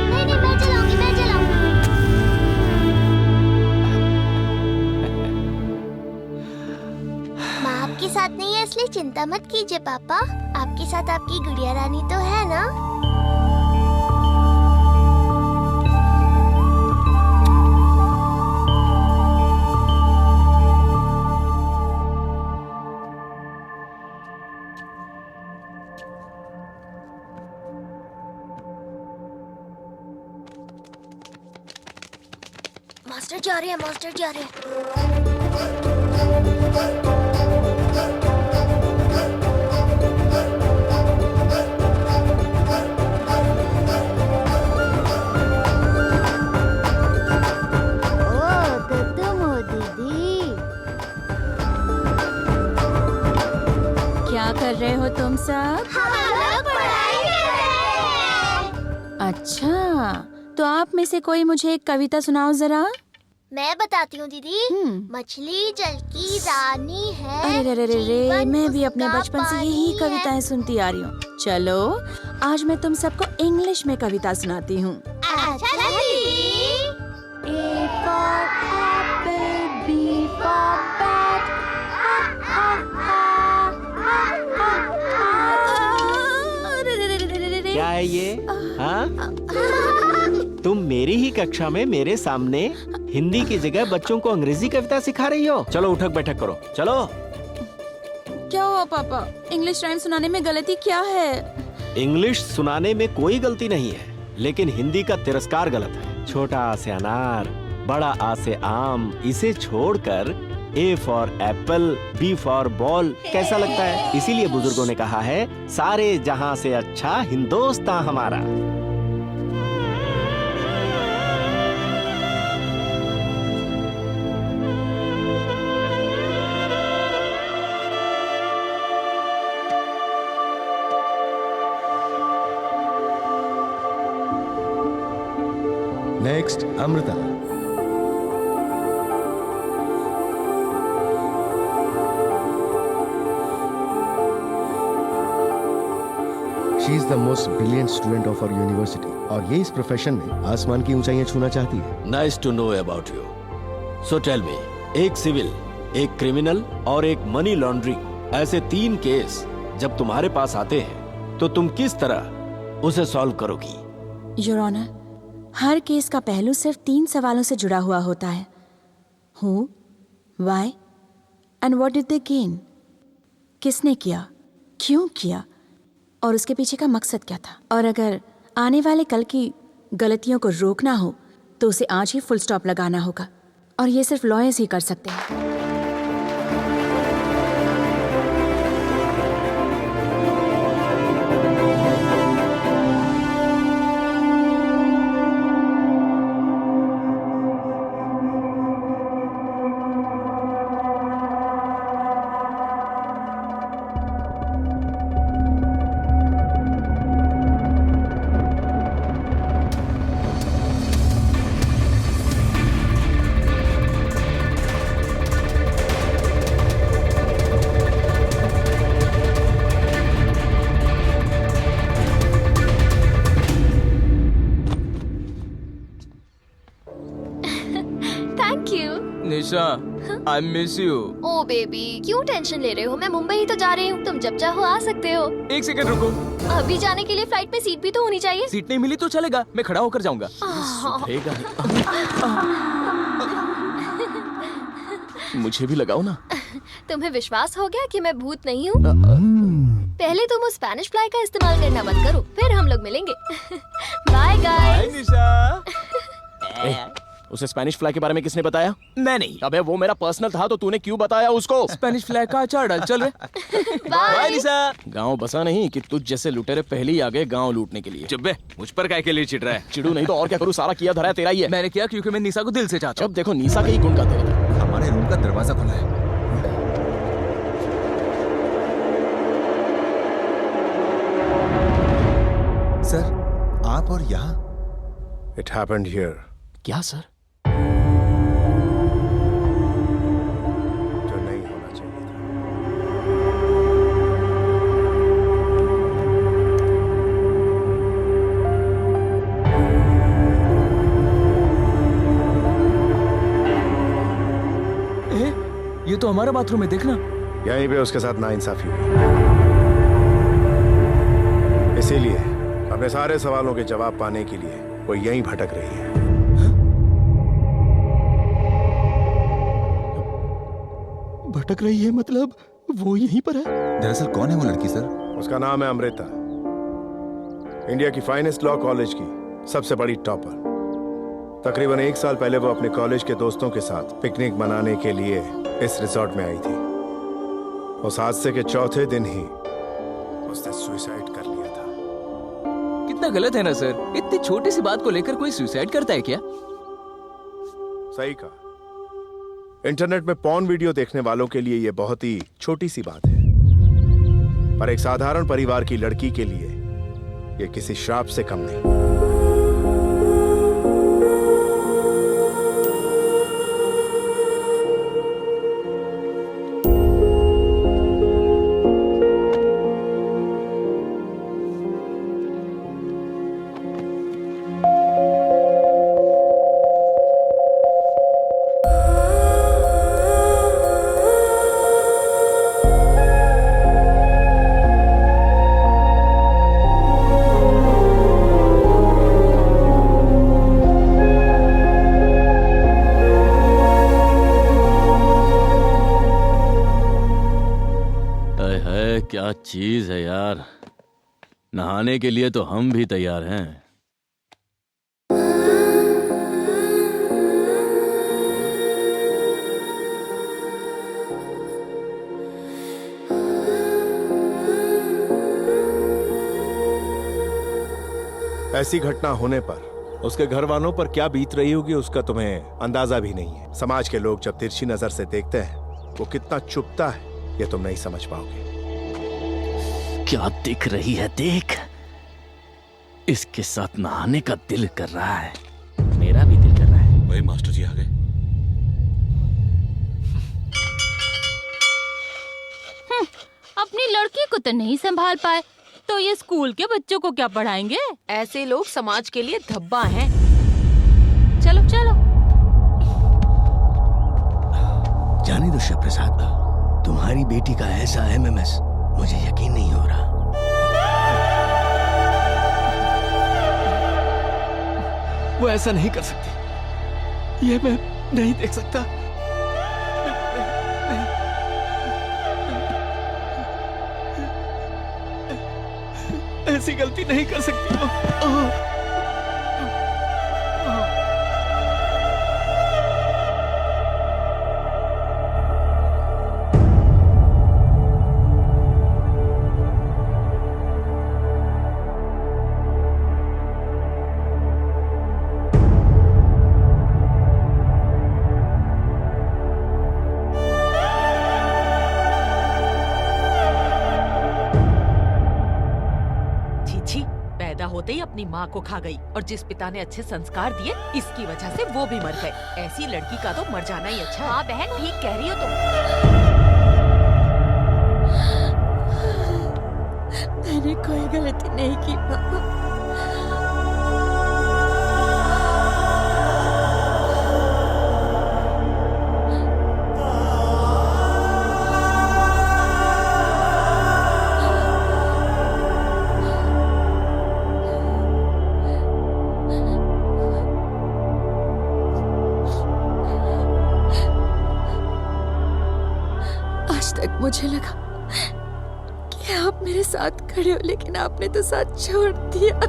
नहीं, मैं चलाऊंगी। माँ आपके साथ नहीं है इसलिए चिंता मत कीजिए पापा, आपके साथ आपकी गुड़िया रानी तो है ना। मास्टर जा रहे हैं। ओ, तो तुम हो दीदी। सब? पढ़ाई कर रहे हैं। अच्छा, तो आप में से कोई मुझे एक कविता सुनाओ जरा। मैं बताती हूँ दीदी। मछली जल की रानी है। अरे रे रे रे, मैं भी अपने बचपन से यही कविताएं सुनती आ रही हूँ। चलो आज मैं तुम सबको इंग्लिश में कविता सुनाती हूँ। अच्छा दीदी। A for apple, B for bat. क्या है ये? हाँ? तुम मेरी ही कक्षा में मेरे सामने हिंदी की जगह बच्चों को अंग्रेजी कविता सिखा रही हो? चलो उठक बैठक करो, चलो। क्या हुआ पापा? इंग्लिश राइम सुनाने में गलती क्या है? इंग्लिश सुनाने में कोई गलती नहीं है, लेकिन हिंदी का तिरस्कार गलत है। छोटा आ से अनार, बड़ा आ से आम, इसे छोड़कर A for Apple, B for ball कैसा लगता है? इसीलिए बुजुर्गों ने कहा है, सारे जहां से अच्छा हिंदुस्तान हमारा। Next Amrita. She is the most brilliant student of our university और ये इस प्रोफेशन में आसमान की ऊंचाइयां छूना चाहती है। Nice to know about you. So tell me, एक सिविल, एक क्रिमिनल और एक मनी लॉन्ड्रिंग, ऐसे 3 केस जब तुम्हारे पास आते हैं तो तुम किस तरह उसे सॉल्व करोगी? योर ऑनर, हर केस का पहलू सिर्फ 3 सवालों से जुड़ा हुआ होता है। Who, why and what did they gain? किसने किया, क्यों किया और उसके पीछे का मकसद क्या था? और अगर आने वाले कल की गलतियों को रोकना हो तो उसे आज ही फुल स्टॉप लगाना होगा और ये सिर्फ लॉयर्स ही कर सकते हैं। Nisha, I miss you. Oh baby, क्यों टेंशन ले रहे हो? मैं मुंबई ही तो जा रही हूँ, तुम जब चाहो आ सकते हो। 1 सेकंड रुको। अभी जाने के लिए फ्लाइट में सीट भी तो होनी चाहिए। सीट नहीं मिली तो चलेगा, मैं खड़ा होकर जाऊंगा। मुझे भी लगाओ ना। तुम्हें विश्वास हो गया कि मैं भूत नहीं हूँ? पहले तुम उस स्पेनिश फ्लाई का इस्तेमाल करना बंद करो, फिर हम लोग मिलेंगे। Bye guys. निशा। उसे स्पेनिश फ्लाई के बारे में किसने बताया? मैं नहीं। अबे वो मेरा पर्सनल था तो तूने क्यों बताया उसको? स्पेनिश फ्लाई का अचार डाल, चल रे। बाय निशा। गांव बसा नहीं कि तुझ जैसे लुटेरे पहले ही आ गए गांव लूटने के लिए। चुप बे, मुझ पर काय के लिए चिढ़ रहा है? चिड़ू नहीं तो और क्या करूं, सारा किया धरा तेरा ही है। मैंने किया क्योंकि मैं निशा को दिल से चाहता हूं। जब देखो निशा के ही गुण गाते रहते। हमारे रूम का दरवाजा खुला है। सर, आप और यहाँ? It happened here. क्या सर? जो नहीं होना चाहिए था। ये तो हमारा बाथरूम है, देखना। यहीं पे उसके साथ नाइंसाफी हुई, इसीलिए अपने सारे सवालों के जवाब पाने के लिए वो यहीं भटक रही है। भटक रही है मतलब वो यहीं पर है? दरअसल कौन है वो लड़की सर? उसका नाम है अमृता, इंडिया की फाइनेस्ट लॉ कॉलेज की सबसे बड़ी टॉपर। तकरीबन 1 साल पहले वो अपने कॉलेज के दोस्तों के साथ पिकनिक मनाने के लिए इस रिसोर्ट में आई थी। उस हादसे के चौथे दिन ही उसने सुसाइड कर लिया था। कितना गलत है ना सर, इतनी छोटी सी बात को लेकर कोई सुसाइड करता है क्या? सही कहा। इंटरनेट में पॉर्न वीडियो देखने वालों के लिए यह बहुत ही छोटी सी बात है, पर एक साधारण परिवार की लड़की के लिए ये किसी श्राप से कम नहीं। क्या चीज है यार, नहाने के लिए तो हम भी तैयार हैं। ऐसी घटना होने पर उसके घर वालों पर क्या बीत रही होगी उसका तुम्हें अंदाजा भी नहीं है। समाज के लोग जब तिरछी नजर से देखते हैं वो कितना चुभता है ये तुम नहीं समझ पाओगे। क्या दिख रही है देख, इसके साथ नहाने का दिल कर रहा है। मेरा भी दिल कर रहा है। वही मास्टर जी आ गए। अपनी लड़की को तो नहीं संभाल पाए तो ये स्कूल के बच्चों को क्या पढ़ाएंगे? ऐसे लोग समाज के लिए धब्बा हैं। चलो चलो। जाने दो शिव प्रसाद, तुम्हारी बेटी का ऐसा एमएमएस मुझे यकीन नहीं हो रहा। वो ऐसा नहीं कर सकती, ये मैं नहीं देख सकता। ऐसी गलती नहीं कर सकती वो। होते ही अपनी माँ को खा गई और जिस पिता ने अच्छे संस्कार दिए इसकी वजह से वो भी मर गए। ऐसी लड़की का तो मर जाना ही अच्छा। हाँ बहन ठीक कह रही हो तुम। मैंने कोई गलती नहीं की पापा। मुझे लगा कि आप मेरे साथ खड़े हो, लेकिन आपने तो साथ छोड़ दिया।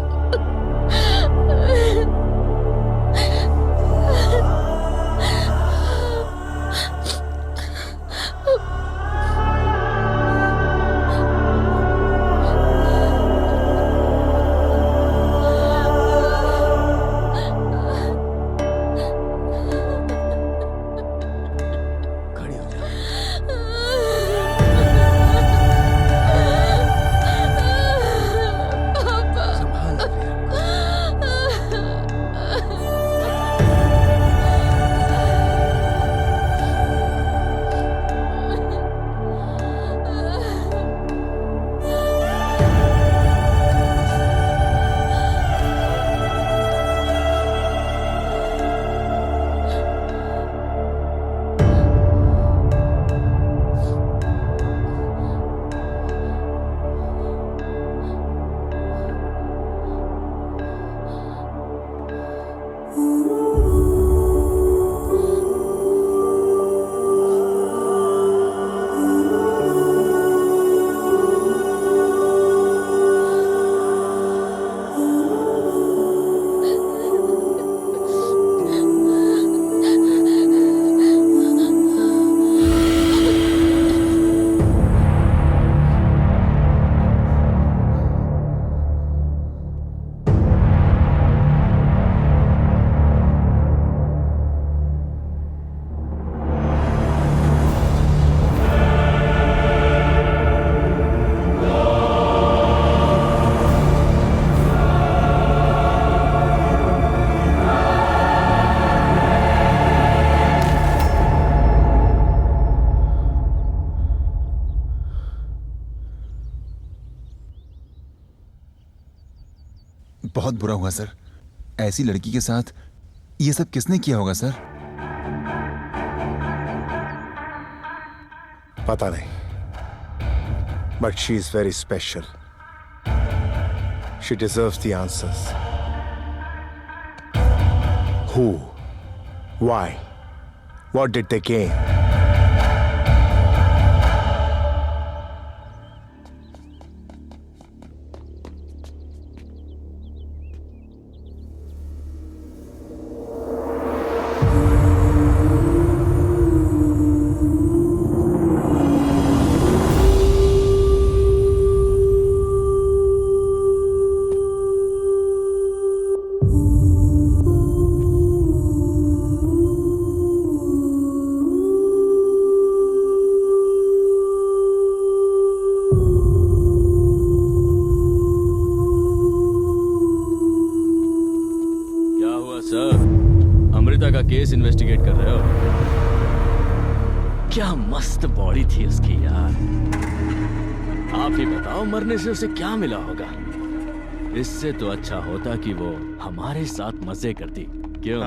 बहुत बुरा हुआ सर। ऐसी लड़की के साथ ये सब किसने किया होगा सर? पता नहीं, but she is very special. She deserves the answers. Who? Why? What did they gain? Case investigate कर रहे हो? क्या मस्त बॉडी थी उसकी यार। आप ही बताओ, मरने से उसे क्या मिला होगा? इससे तो अच्छा होता कि वो हमारे साथ मजे करती, क्यों?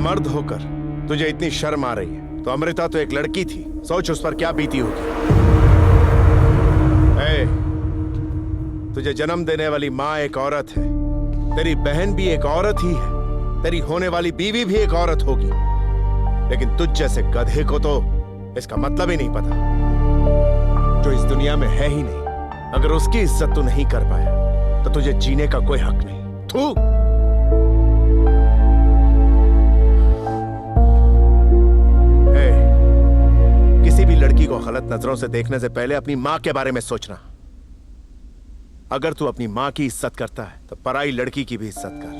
मर्द होकर तुझे इतनी शर्म आ रही है तो अमृता तो एक लड़की थी, सोच उस पर क्या बीती होगी। तुझे जन्म देने वाली माँ एक औरत है, तेरी बहन भी एक औरत ही है, तेरी होने वाली बीवी भी एक औरत होगी, लेकिन तुझ जैसे गधे को तो इसका मतलब ही नहीं पता, जो इस दुनिया में है ही नहीं। अगर उसकी इज्जत तू नहीं कर पाया तो तुझे जीने का कोई हक नहीं। थू। लड़की को गलत नजरों से देखने से पहले अपनी मां के बारे में सोचना। अगर तू अपनी मां की इज्जत करता है तो पराई लड़की की भी इज्जत कर।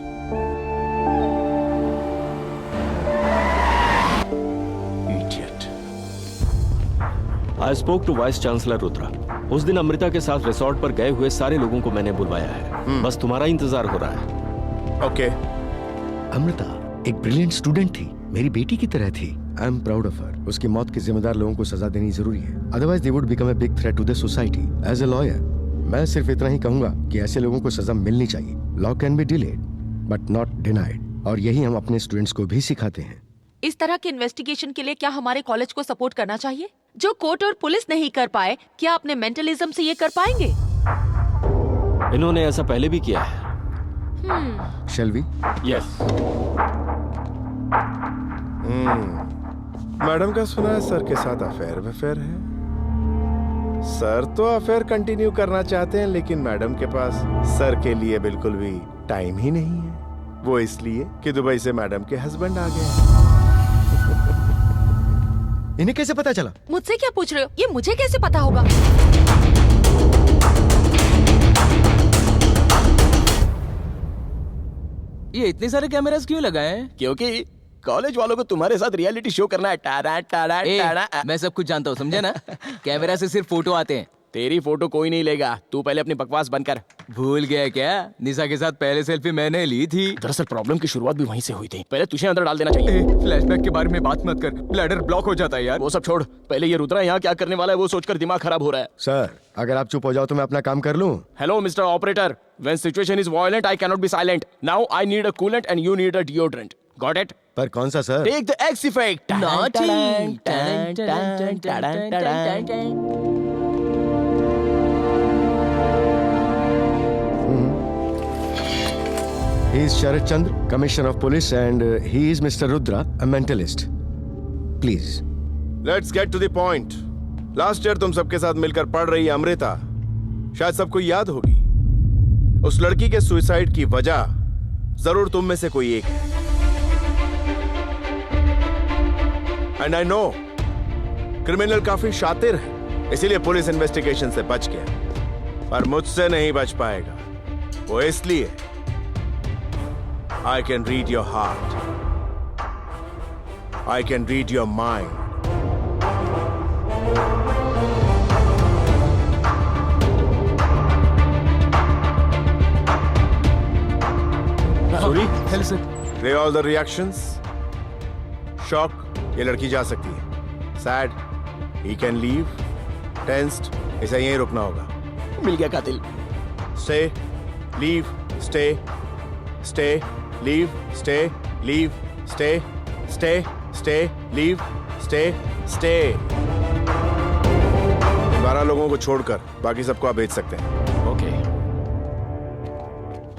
Idiot. I spoke to vice chancellor Rudra. उस दिन अमृता के साथ रिसोर्ट पर गए हुए सारे लोगों को मैंने बुलवाया है। बस तुम्हारा इंतजार हो रहा है। ओके। अमृता एक ब्रिलियंट स्टूडेंट थी, मेरी बेटी की तरह थी। I am proud of her. उसकी मौत के जिम्मेदार लोगों को सजा देनी जरूरी है, otherwise they would become a big threat to the society. As a lawyer मैं सिर्फ इतना ही कहूंगा कि ऐसे लोगों को सजा मिलनी चाहिए। Law can be delayed but not denied, और यही हम अपने स्टूडेंट्स को भी सिखाते हैं। इस तरह के इन्वेस्टिगेशन के लिए क्या हमारे कॉलेज को सपोर्ट करना चाहिए? जो कोर्ट और पुलिस नहीं कर पाए, क्या अपने मेंटलिज्म से ये कर पाएंगे? इन्होंने ऐसा पहले भी किया है। Shall we? यस। मैडम का सुना है सर के साथ अफेयर है। सर तो अफेयर कंटिन्यू करना चाहते हैं, लेकिन मैडम के पास सर के लिए बिल्कुल भी टाइम ही नहीं है। वो इसलिए कि दुबई से मैडम के हस्बैंड आ गए। इन्हें कैसे पता चला? मुझसे क्या पूछ रहे हो? ये मुझे कैसे पता होगा? ये इतने सारे कैमरास क्यों लगाए हैं? क्योंकि कॉलेज वालों को तुम्हारे साथ रियलिटी शो करना है। Ta-da ta-da ta-da. मैं सब कुछ जानता हूँ, समझे ना? कैमरा से सिर्फ फोटो आते हैं। तेरी फोटो कोई नहीं लेगा, तू पहले अपनी बकवास बंद कर। भूल गया क्या? निशा के साथ पहले सेल्फी मैंने ली थी। दरअसल प्रॉब्लम की शुरुआत भी वहीं से हुई थी। पहले तुझे अंदर डाल देना चाहिए। फ्लैशबैक के बारे में बात मत कर, ब्लैडर ब्लॉक हो जाता है यार। वो सब छोड़, पहले ये रुद्रा यहाँ क्या करने वाला है वो सोचकर दिमाग खराब हो रहा है। सर अगर आप चुप हो जाओ तो मैं अपना काम कर लूं। Hello mister operator, when situation is violent I cannot be silent. Now I need a coolant and you need a deodorant. Got it? पर कौन सा sir? Take the X effect. He is Sharat Chandra, Commissioner of Police, and he is Mr. Rudra, a mentalist. Please. Let's get to the point. Last year तुम सबके साथ मिलकर पढ़ रही अमृता, शायद सबको याद होगी। उस लड़की के सुसाइड की वजह जरूर तुम में से कोई एक है। And I know, क्रिमिनल काफी शातिर है, इसीलिए पुलिस इन्वेस्टिगेशन से बच गया, पर मुझसे नहीं बच पाएगा। वो इसलिए I can read your heart. I can read your mind. Sorry? Hello, sir. Play all the reactions. Shock, ये लड़की जा सकती है. Sad, he can leave. Tensed, इसे यहीं रुकना होगा. मिल गया कातिल. Stay, leave, stay, stay, leave, stay, leave, stay, stay, stay, leave, stay, stay. 12 लोगों को छोड़कर बाकी सबको आप बेच सकते हैं. ओके.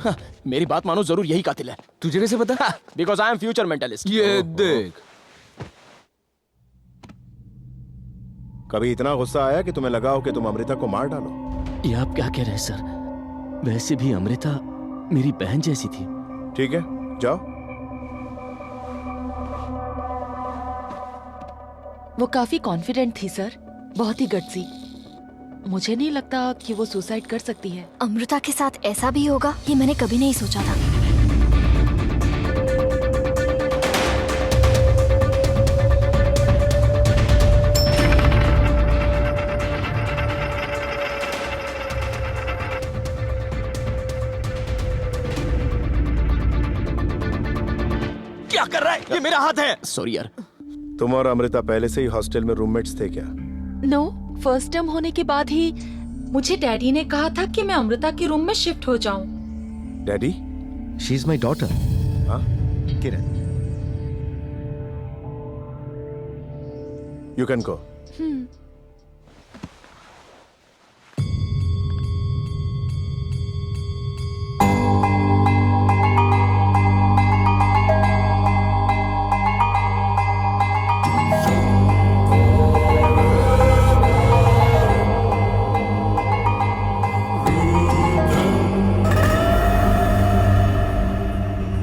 हाँ, मेरी बात मानो, जरूर यही कातिल है. तुझे कैसे पता? Because I am future mentalist. ये देख. कभी इतना गुस्सा आया कि तुम्हें लगा हो कि तुम अमृता को मार डालो? ये आप क्या कह रहे हैं सर? वैसे भी अमृता मेरी बहन जैसी थी. ठीक है, जाओ. वो काफी कॉन्फिडेंट थी सर, बहुत ही गट्सी. मुझे नहीं लगता कि वो सुसाइड कर सकती है. अमृता के साथ ऐसा भी होगा ये मैंने कभी नहीं सोचा था. क्या कर रहा है? ये मेरा हाथ है. सॉरी यार. तुम और अमृता पहले से ही हॉस्टल में रूममेट्स थे क्या? नो, फर्स्ट टर्म होने के बाद ही मुझे डैडी ने कहा था कि मैं अमृता के रूम में शिफ्ट हो जाऊं. Daddy? She is my daughter. हाँ? Kiran. You can go.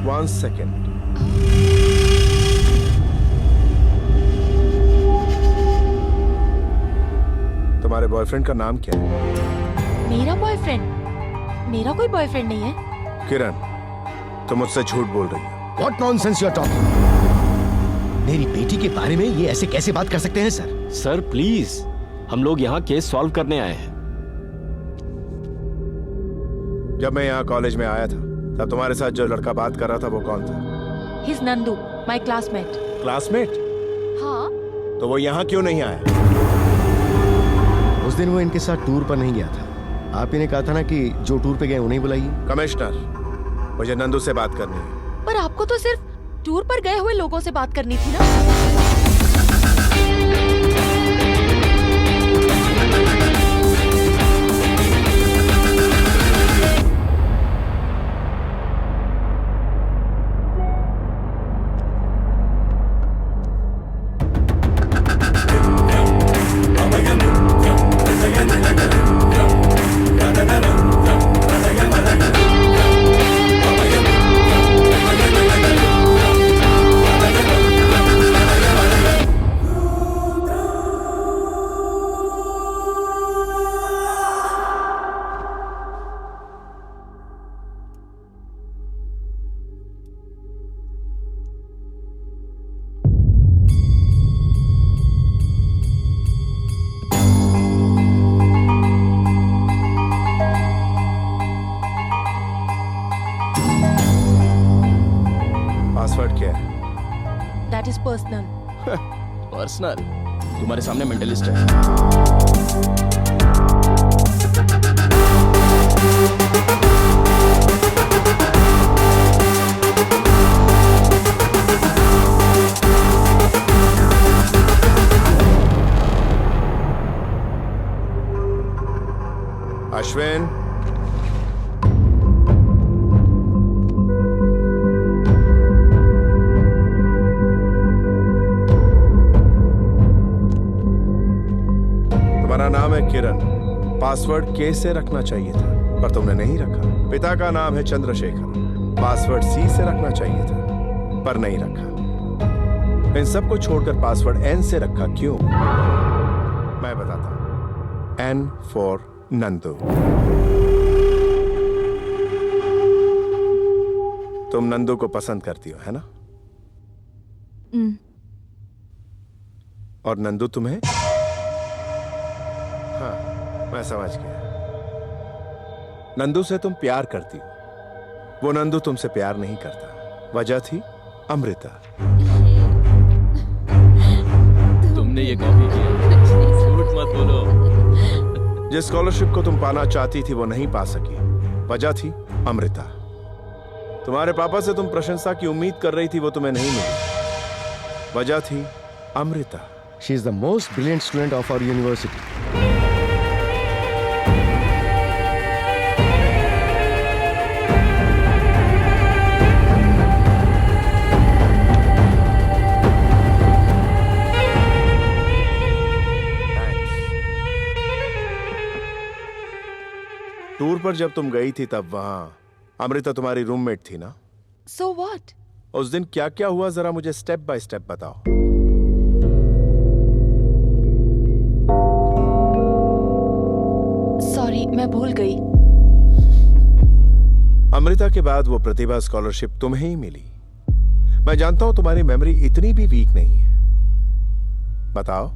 One second. तुम्हारे बॉयफ्रेंड का नाम क्या है? मेरा बॉयफ्रेंड? मेरा कोई बॉयफ्रेंड नहीं है. किरण, तुम मुझसे झूठ बोल रही हो. What nonsense you are talking? मेरी बेटी के बारे में ये ऐसे कैसे बात कर सकते हैं सर? सर प्लीज, हम लोग यहाँ केस सॉल्व करने आए हैं. जब मैं यहाँ कॉलेज में आया था तब तुम्हारे साथ जो लड़का बात कर रहा था वो कौन था? He's Nandu, my classmate. Classmate? हाँ. तो वो यहाँ क्यों नहीं आया? उस दिन वो इनके साथ टूर पर नहीं गया था. आप ही ने कहा था ना कि जो टूर पे गए उन्हें बुलाइए. कमिश्नर, मुझे नंदू से बात करनी है. पर आपको तो सिर्फ टूर पर गए हुए लोगों से बात करनी थी ना. पासवर्ड क्या है? That is personal. पर्सनल? तुम्हारे सामने मेंटलिस्ट है. अश्विन, तुम्हारा नाम है किरण. पासवर्ड के से रखना चाहिए था पर तुमने नहीं रखा. पिता का नाम है चंद्रशेखर. पासवर्ड सी से रखना चाहिए था पर नहीं रखा. इन सबको छोड़कर पासवर्ड एन से रखा क्यों? मैं बताता हूं. N for Nandu. तुम नंदू को पसंद करती हो, है ना? और नंदू तुम्हें? हाँ, मैं समझ गया। नंदू से तुम प्यार करती हो, वो नंदू तुमसे प्यार नहीं करता। वजह थी अमृता। तुमने ये कॉपी किया, झूठ मत बोलो। जिस स्कॉलरशिप को तुम पाना चाहती थी वो नहीं पा सकी, वजह थी अमृता। तुम्हारे पापा से तुम प्रशंसा की उम्मीद कर रही थी, वो तुम्हें नहीं मिली, वजह थी Amrita. She is the most brilliant student of our university. Tour पर जब तुम गई थी तब वहां अमृता तुम्हारी रूममेट थी ना? So what? उस दिन क्या क्या हुआ जरा मुझे स्टेप बाय स्टेप बताओ। सॉरी, मैं भूल गई। अमृता के बाद वो प्रतिभा स्कॉलरशिप तुम्हें ही मिली। मैं जानता हूं तुम्हारी मेमोरी इतनी भी वीक नहीं है। बताओ।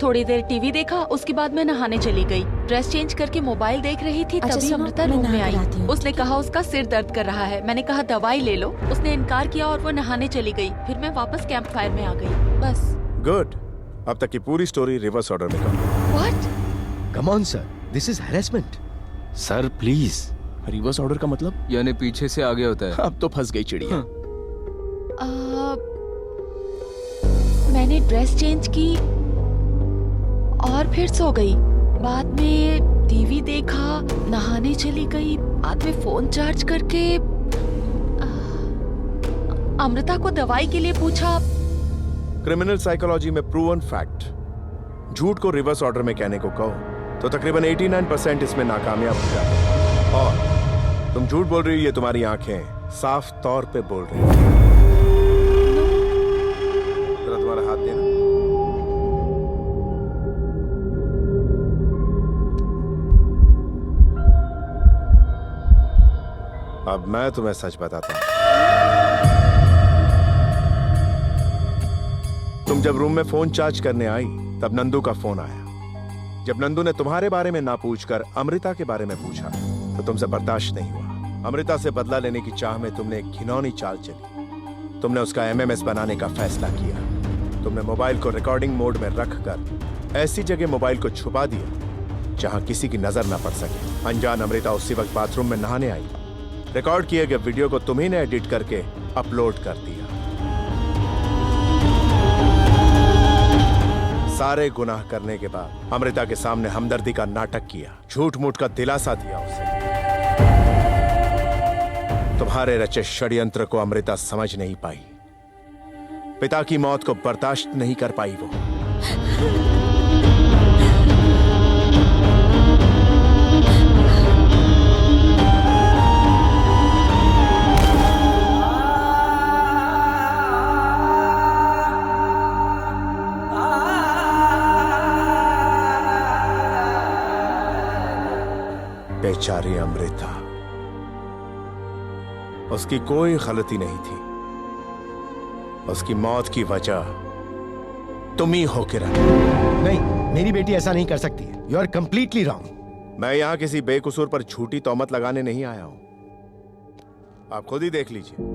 थोड़ी देर टीवी देखा, उसके बाद मैं नहाने चली गई। ड्रेस चेंज करके मोबाइल देख रही थी, तभी अमृता रूम में आई। उसने कहा उसका सिर दर्द कर रहा है। मैंने कहा दवाई ले लो। उसने इनकार किया और वो नहाने चली गई। फिर मैं वापस कैंप फायर में आ गई, बस। गुड। अब तक की पूरी स्टोरी रिवर्स ऑर्डर में करो। What? Come on, sir. This is harassment. Sir please. Reverse order का मतलब? यानी पीछे से आगे होता है। अब तो फंस गई चिड़िया। मैंने ड्रेस चेंज की और फिर सो गई। बाद में टीवी देखा, नहाने चली गई, बाद में फोन चार्ज करके अमृता को दवाई के लिए पूछा। क्रिमिनल साइकोलॉजी में प्रूवन फैक्ट, झूठ को रिवर्स ऑर्डर में कहने को कहो तो तकरीबन 89% इसमें नाकामयाब हो जाते हैं। और तुम झूठ बोल रही हो, ये तुम्हारी आंखें साफ तौर पे बोल रही हैं। जरा तुम्हारा हाथ देना। अब मैं तुम्हें सच बताता हूं। तुम जब रूम में फोन चार्ज करने आई तब नंदू का फोन आया। जब नंदू ने तुम्हारे बारे में ना पूछकर अमृता के बारे में पूछा तो तुमसे बर्दाश्त नहीं हुआ। अमृता से बदला लेने की चाह में तुमने एक घिनौनी चाल चली। तुमने उसका एमएमएस बनाने का फैसला किया। तुमने मोबाइल को रिकॉर्डिंग मोड में रखकर ऐसी जगह मोबाइल को छुपा दिया जहां किसी की नजर ना पड़ सके। अनजान अमृता उसी वक्त बाथरूम में नहाने आई। रिकॉर्ड किए गए वीडियो को तुम्ही ने एडिट करके अपलोड कर दिया। सारे गुनाह करने के बाद अमृता के सामने हमदर्दी का नाटक किया, झूठ मूठ का दिलासा दिया उसे। तुम्हारे रचे षड्यंत्र को अमृता समझ नहीं पाई। पिता की मौत को बर्दाश्त नहीं कर पाई वो। बेचारी अमृता, उसकी कोई गलती नहीं थी। उसकी मौत की वजह तुम ही हो किरण। नहीं, मेरी बेटी ऐसा नहीं कर सकती है। You are completely wrong. मैं यहां किसी बेकसूर पर झूठी तौमत लगाने नहीं आया हूं। आप खुद ही देख लीजिए।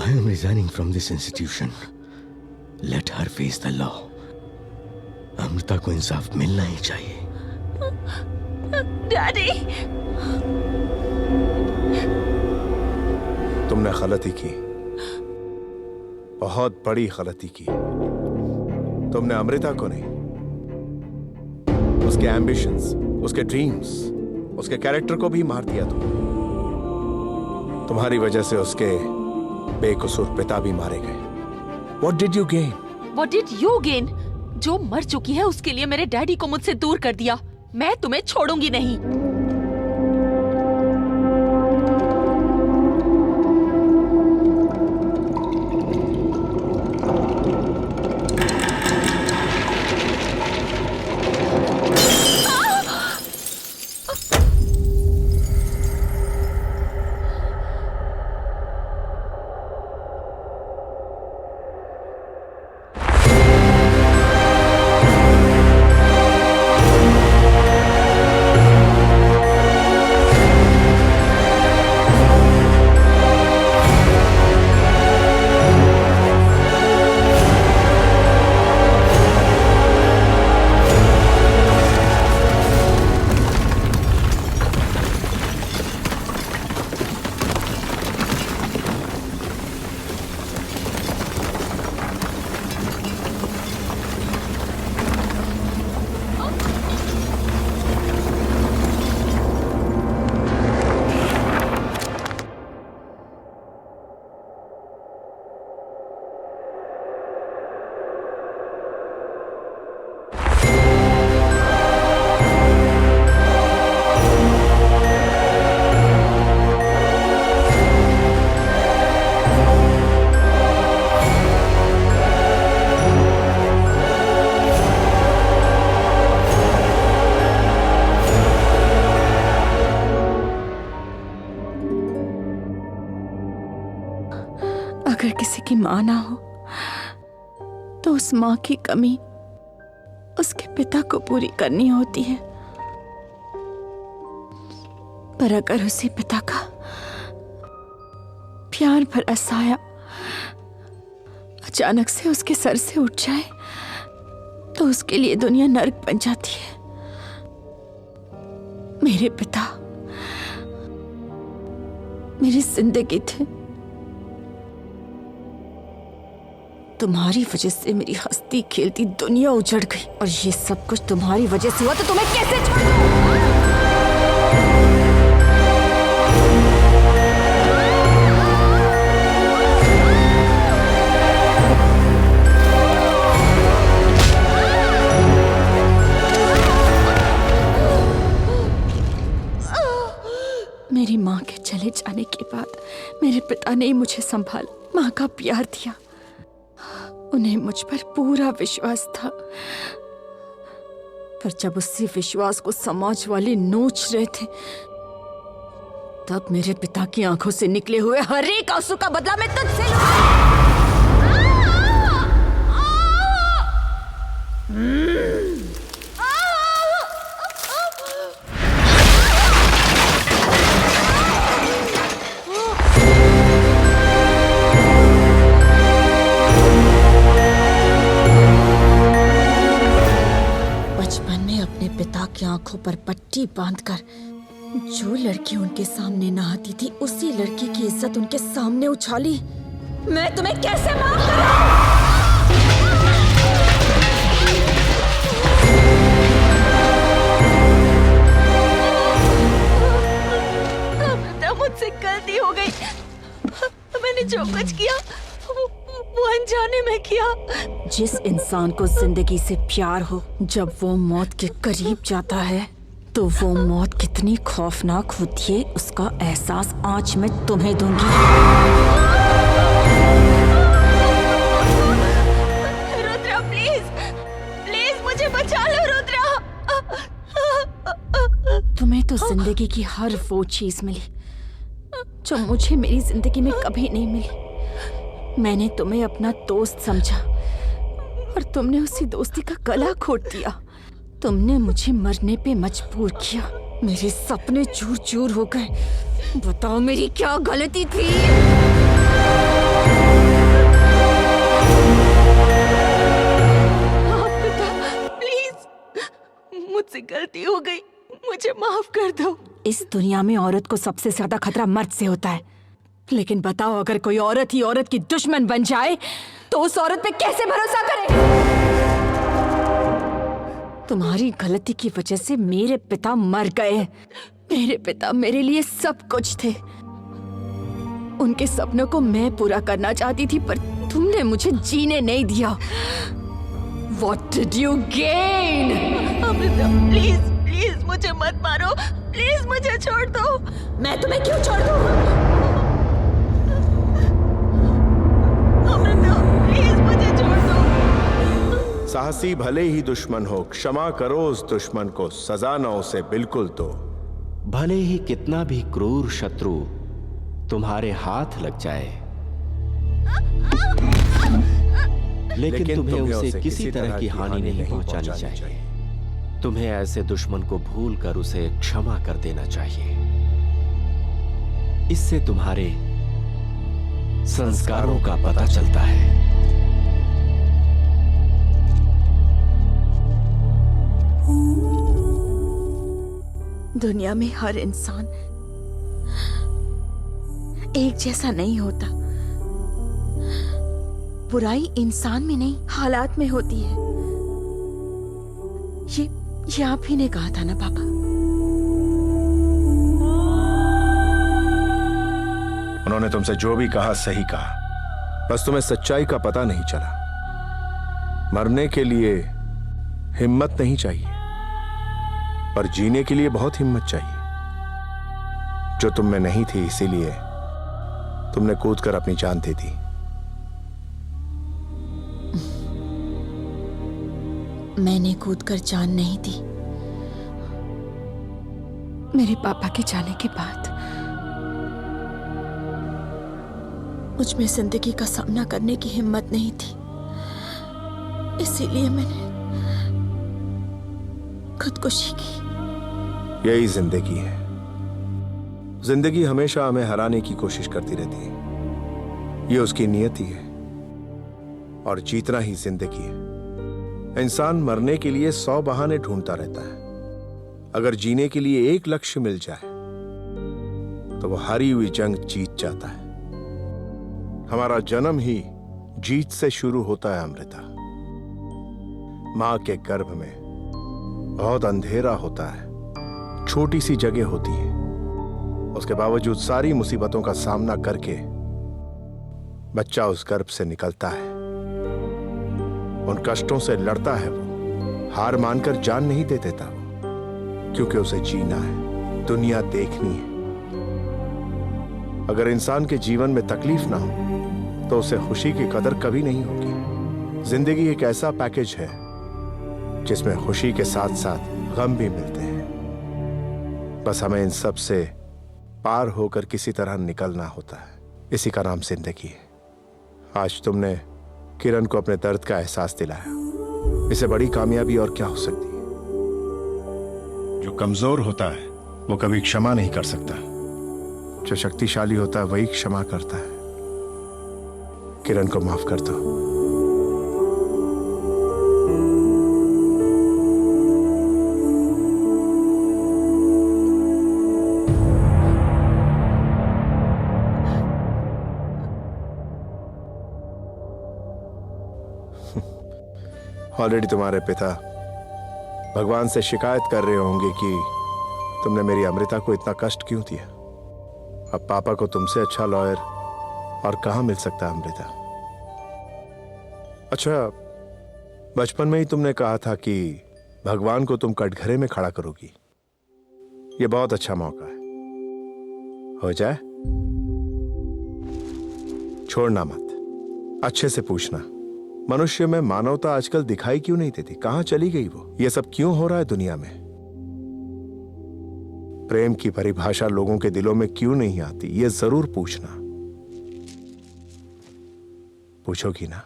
I am resigning from this institution. Let her face the law. Amrita को इंसाफ मिलना ही चाहिए। डैडी, तुमने गलती की, बहुत बड़ी गलती की। तुमने अमृता को नहीं, उसके एम्बिशंस, उसके ड्रीम्स, उसके कैरेक्टर को भी मार दिया। तुम्हारी वजह से उसके बेकसूर पिता भी मारे गए। What did you gain? What did you gain? जो मर चुकी है उसके लिए मेरे डैडी को मुझसे दूर कर दिया। मैं तुम्हें छोड़ूंगी नहीं। अगर किसी की माँ ना हो तो उस माँ की कमी उसके पिता को पूरी करनी होती है। पर अगर उसी पिता का प्यार भरा साया अचानक से उसके सर से उठ जाए तो उसके लिए दुनिया नर्क बन जाती है। मेरे पिता मेरी जिंदगी थे। तुम्हारी वजह से मेरी हंसती खेलती दुनिया उजड़ गई और ये सब कुछ तुम्हारी वजह से हुआ तो तुम्हें कैसे छोड़ दूं? मेरी माँ के चले जाने के बाद मेरे पिता ने ही मुझे संभाला, माँ का प्यार दिया। उन्हें मुझ पर पूरा विश्वास था, पर जब उसी विश्वास को समाज वाले नोच रहे थे तब मेरे पिता की आंखों से निकले हुए हर एक आंसू का बदला मैं तुझसे लूंगा। पिता की आंखों पर पट्टी बांधकर जो लड़की उनके सामने नहाती थी उसी लड़की की इज्जत उनके सामने उछाली। मैं तुम्हें कैसे माफ करूं? मुझसे गलती हो गई। मैंने जो कुछ किया वो अनजाने में किया। जिस इंसान को जिंदगी से प्यार हो, जब वो मौत के करीब जाता है तो वो मौत कितनी खौफनाक होती है उसका एहसास आज मैं तुम्हें दूंगी। रुद्रा प्लीज, प्लीज मुझे बचा लो रुद्रा। तुम्हें तो जिंदगी की हर वो चीज मिली जो मुझे मेरी जिंदगी में कभी नहीं मिली। मैंने तुम्हें अपना दोस्त समझा और तुमने उसी दोस्ती का गला घोट दिया। तुमने मुझे मरने पे मजबूर किया। मेरे सपने चूर चूर हो गए। बताओ मेरी क्या गलती थी? पिता गलती हो गई, मुझे माफ कर दो। इस दुनिया में औरत को सबसे ज्यादा खतरा मर्द से होता है, लेकिन बताओ अगर कोई औरत ही औरत की दुश्मन बन जाए तो उस औरत पे कैसे भरोसा करे? तुम्हारी गलती की वजह से मेरे पिता मर गए। मेरे पिता मेरे लिए सब कुछ थे। उनके सपनों को मैं पूरा करना चाहती थी, पर तुमने मुझे जीने नहीं दिया। What did you gain? Amrita, please please मुझे मत मारो, प्लीज मुझे छोड़ दो। मैं तुम्हें क्यों छोड़ दूं? अमृता, प्लीज मुझे छोड़ दो। साहसी भले ही दुश्मन हो, क्षमा करो उस दुश्मन को, सजा न उसे बिल्कुल तो। भले ही कितना भी क्रूर शत्रु तुम्हारे हाथ लग जाए, लेकिन तुम्हें उसे किसी तरह की हानि नहीं पहुंचानी चाहिए। तुम्हें ऐसे दुश्मन को भूलकर उसे क्षमा कर देना चाहिए। इससे तुम्हारे संस्कारों का पता चलता है। दुनिया में हर इंसान एक जैसा नहीं होता। बुराई इंसान में नहीं, हालात में होती है। ये आप ही ने कहा था ना पापा? उन्होंने तुमसे जो भी कहा सही कहा, बस तुम्हें सच्चाई का पता नहीं चला। मरने के लिए हिम्मत नहीं चाहिए, पर जीने के लिए बहुत हिम्मत चाहिए, जो तुम में नहीं थी। इसीलिए तुमने कूदकर अपनी जान दे दी। मैंने कूदकर जान नहीं दी। मेरे पापा के जाने के बाद मुझ में जिंदगी का सामना करने की हिम्मत नहीं थी, इसीलिए मैंने खुदकुशी की। यही जिंदगी है। जिंदगी हमेशा हमें हराने की कोशिश करती रहती है। ये उसकी नियति है, और जीतना ही जिंदगी है। इंसान मरने के लिए 100 बहाने ढूंढता रहता है। अगर जीने के लिए एक लक्ष्य मिल जाए तो वो हारी हुई जंग जीत जाता है। हमारा जन्म ही जीत से शुरू होता है अमृता। मां के गर्भ में बहुत अंधेरा होता है, छोटी सी जगह होती है। उसके बावजूद सारी मुसीबतों का सामना करके बच्चा उस गर्भ से निकलता है। उन कष्टों से लड़ता है वो, हार मानकर जान नहीं दे देता वो, क्योंकि उसे जीना है, दुनिया देखनी है। अगर इंसान के जीवन में तकलीफ ना हो तो उसे खुशी की कदर कभी नहीं होगी। जिंदगी एक ऐसा पैकेज है जिसमें खुशी के साथ साथ गम भी मिलते हैं। बस हमें इन सब से पार होकर किसी तरह निकलना होता है। इसी का नाम जिंदगी है। आज तुमने किरण को अपने दर्द का एहसास दिलाया। इससे बड़ी कामयाबी और क्या हो सकती है? जो कमजोर होता है वो कभी क्षमा नहीं कर सकता। जो शक्तिशाली होता है वही क्षमा करता है। किरण को माफ कर दो। ऑलरेडी तुम्हारे पिता भगवान से शिकायत कर रहे होंगे कि तुमने मेरी अमृता को इतना कष्ट क्यों दिया। अब पापा को तुमसे अच्छा लॉयर और कहां मिल सकता है अमृता। अच्छा, बचपन में ही तुमने कहा था कि भगवान को तुम कटघरे में खड़ा करोगी। यह बहुत अच्छा मौका है, हो जाए। छोड़ना मत, अच्छे से पूछना। मनुष्य में मानवता आजकल दिखाई क्यों नहीं देती? कहां चली गई वो? ये सब क्यों हो रहा है दुनिया में? प्रेम की परिभाषा लोगों के दिलों में क्यों नहीं आती? ये जरूर पूछना। पूछोगी ना?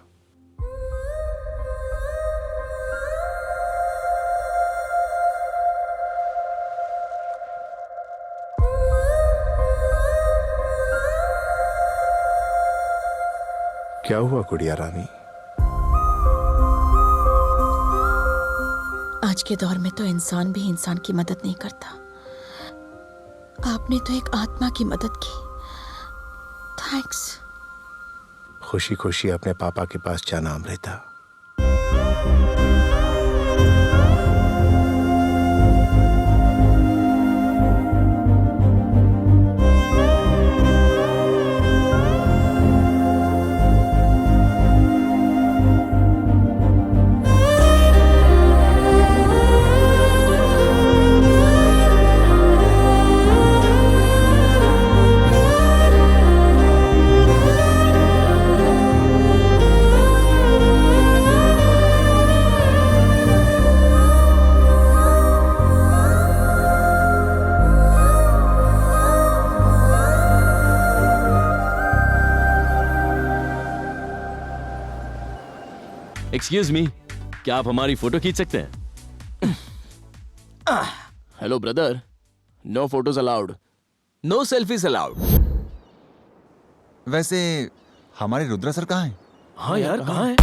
क्या हुआ गुड़िया रानी? आज के दौर में तो इंसान भी इंसान की मदद नहीं करता। आपने तो एक आत्मा की मदद की। थैंक्स। खुशी खुशी अपने पापा के पास जाना अमृता। एक्सक्यूज मी, क्या आप हमारी फोटो खींच सकते हैं? Hello brother, no photos allowed, no selfies allowed. वैसे हमारे रुद्रा सर कहाँ हैं? हाँ यार, कहाँ है?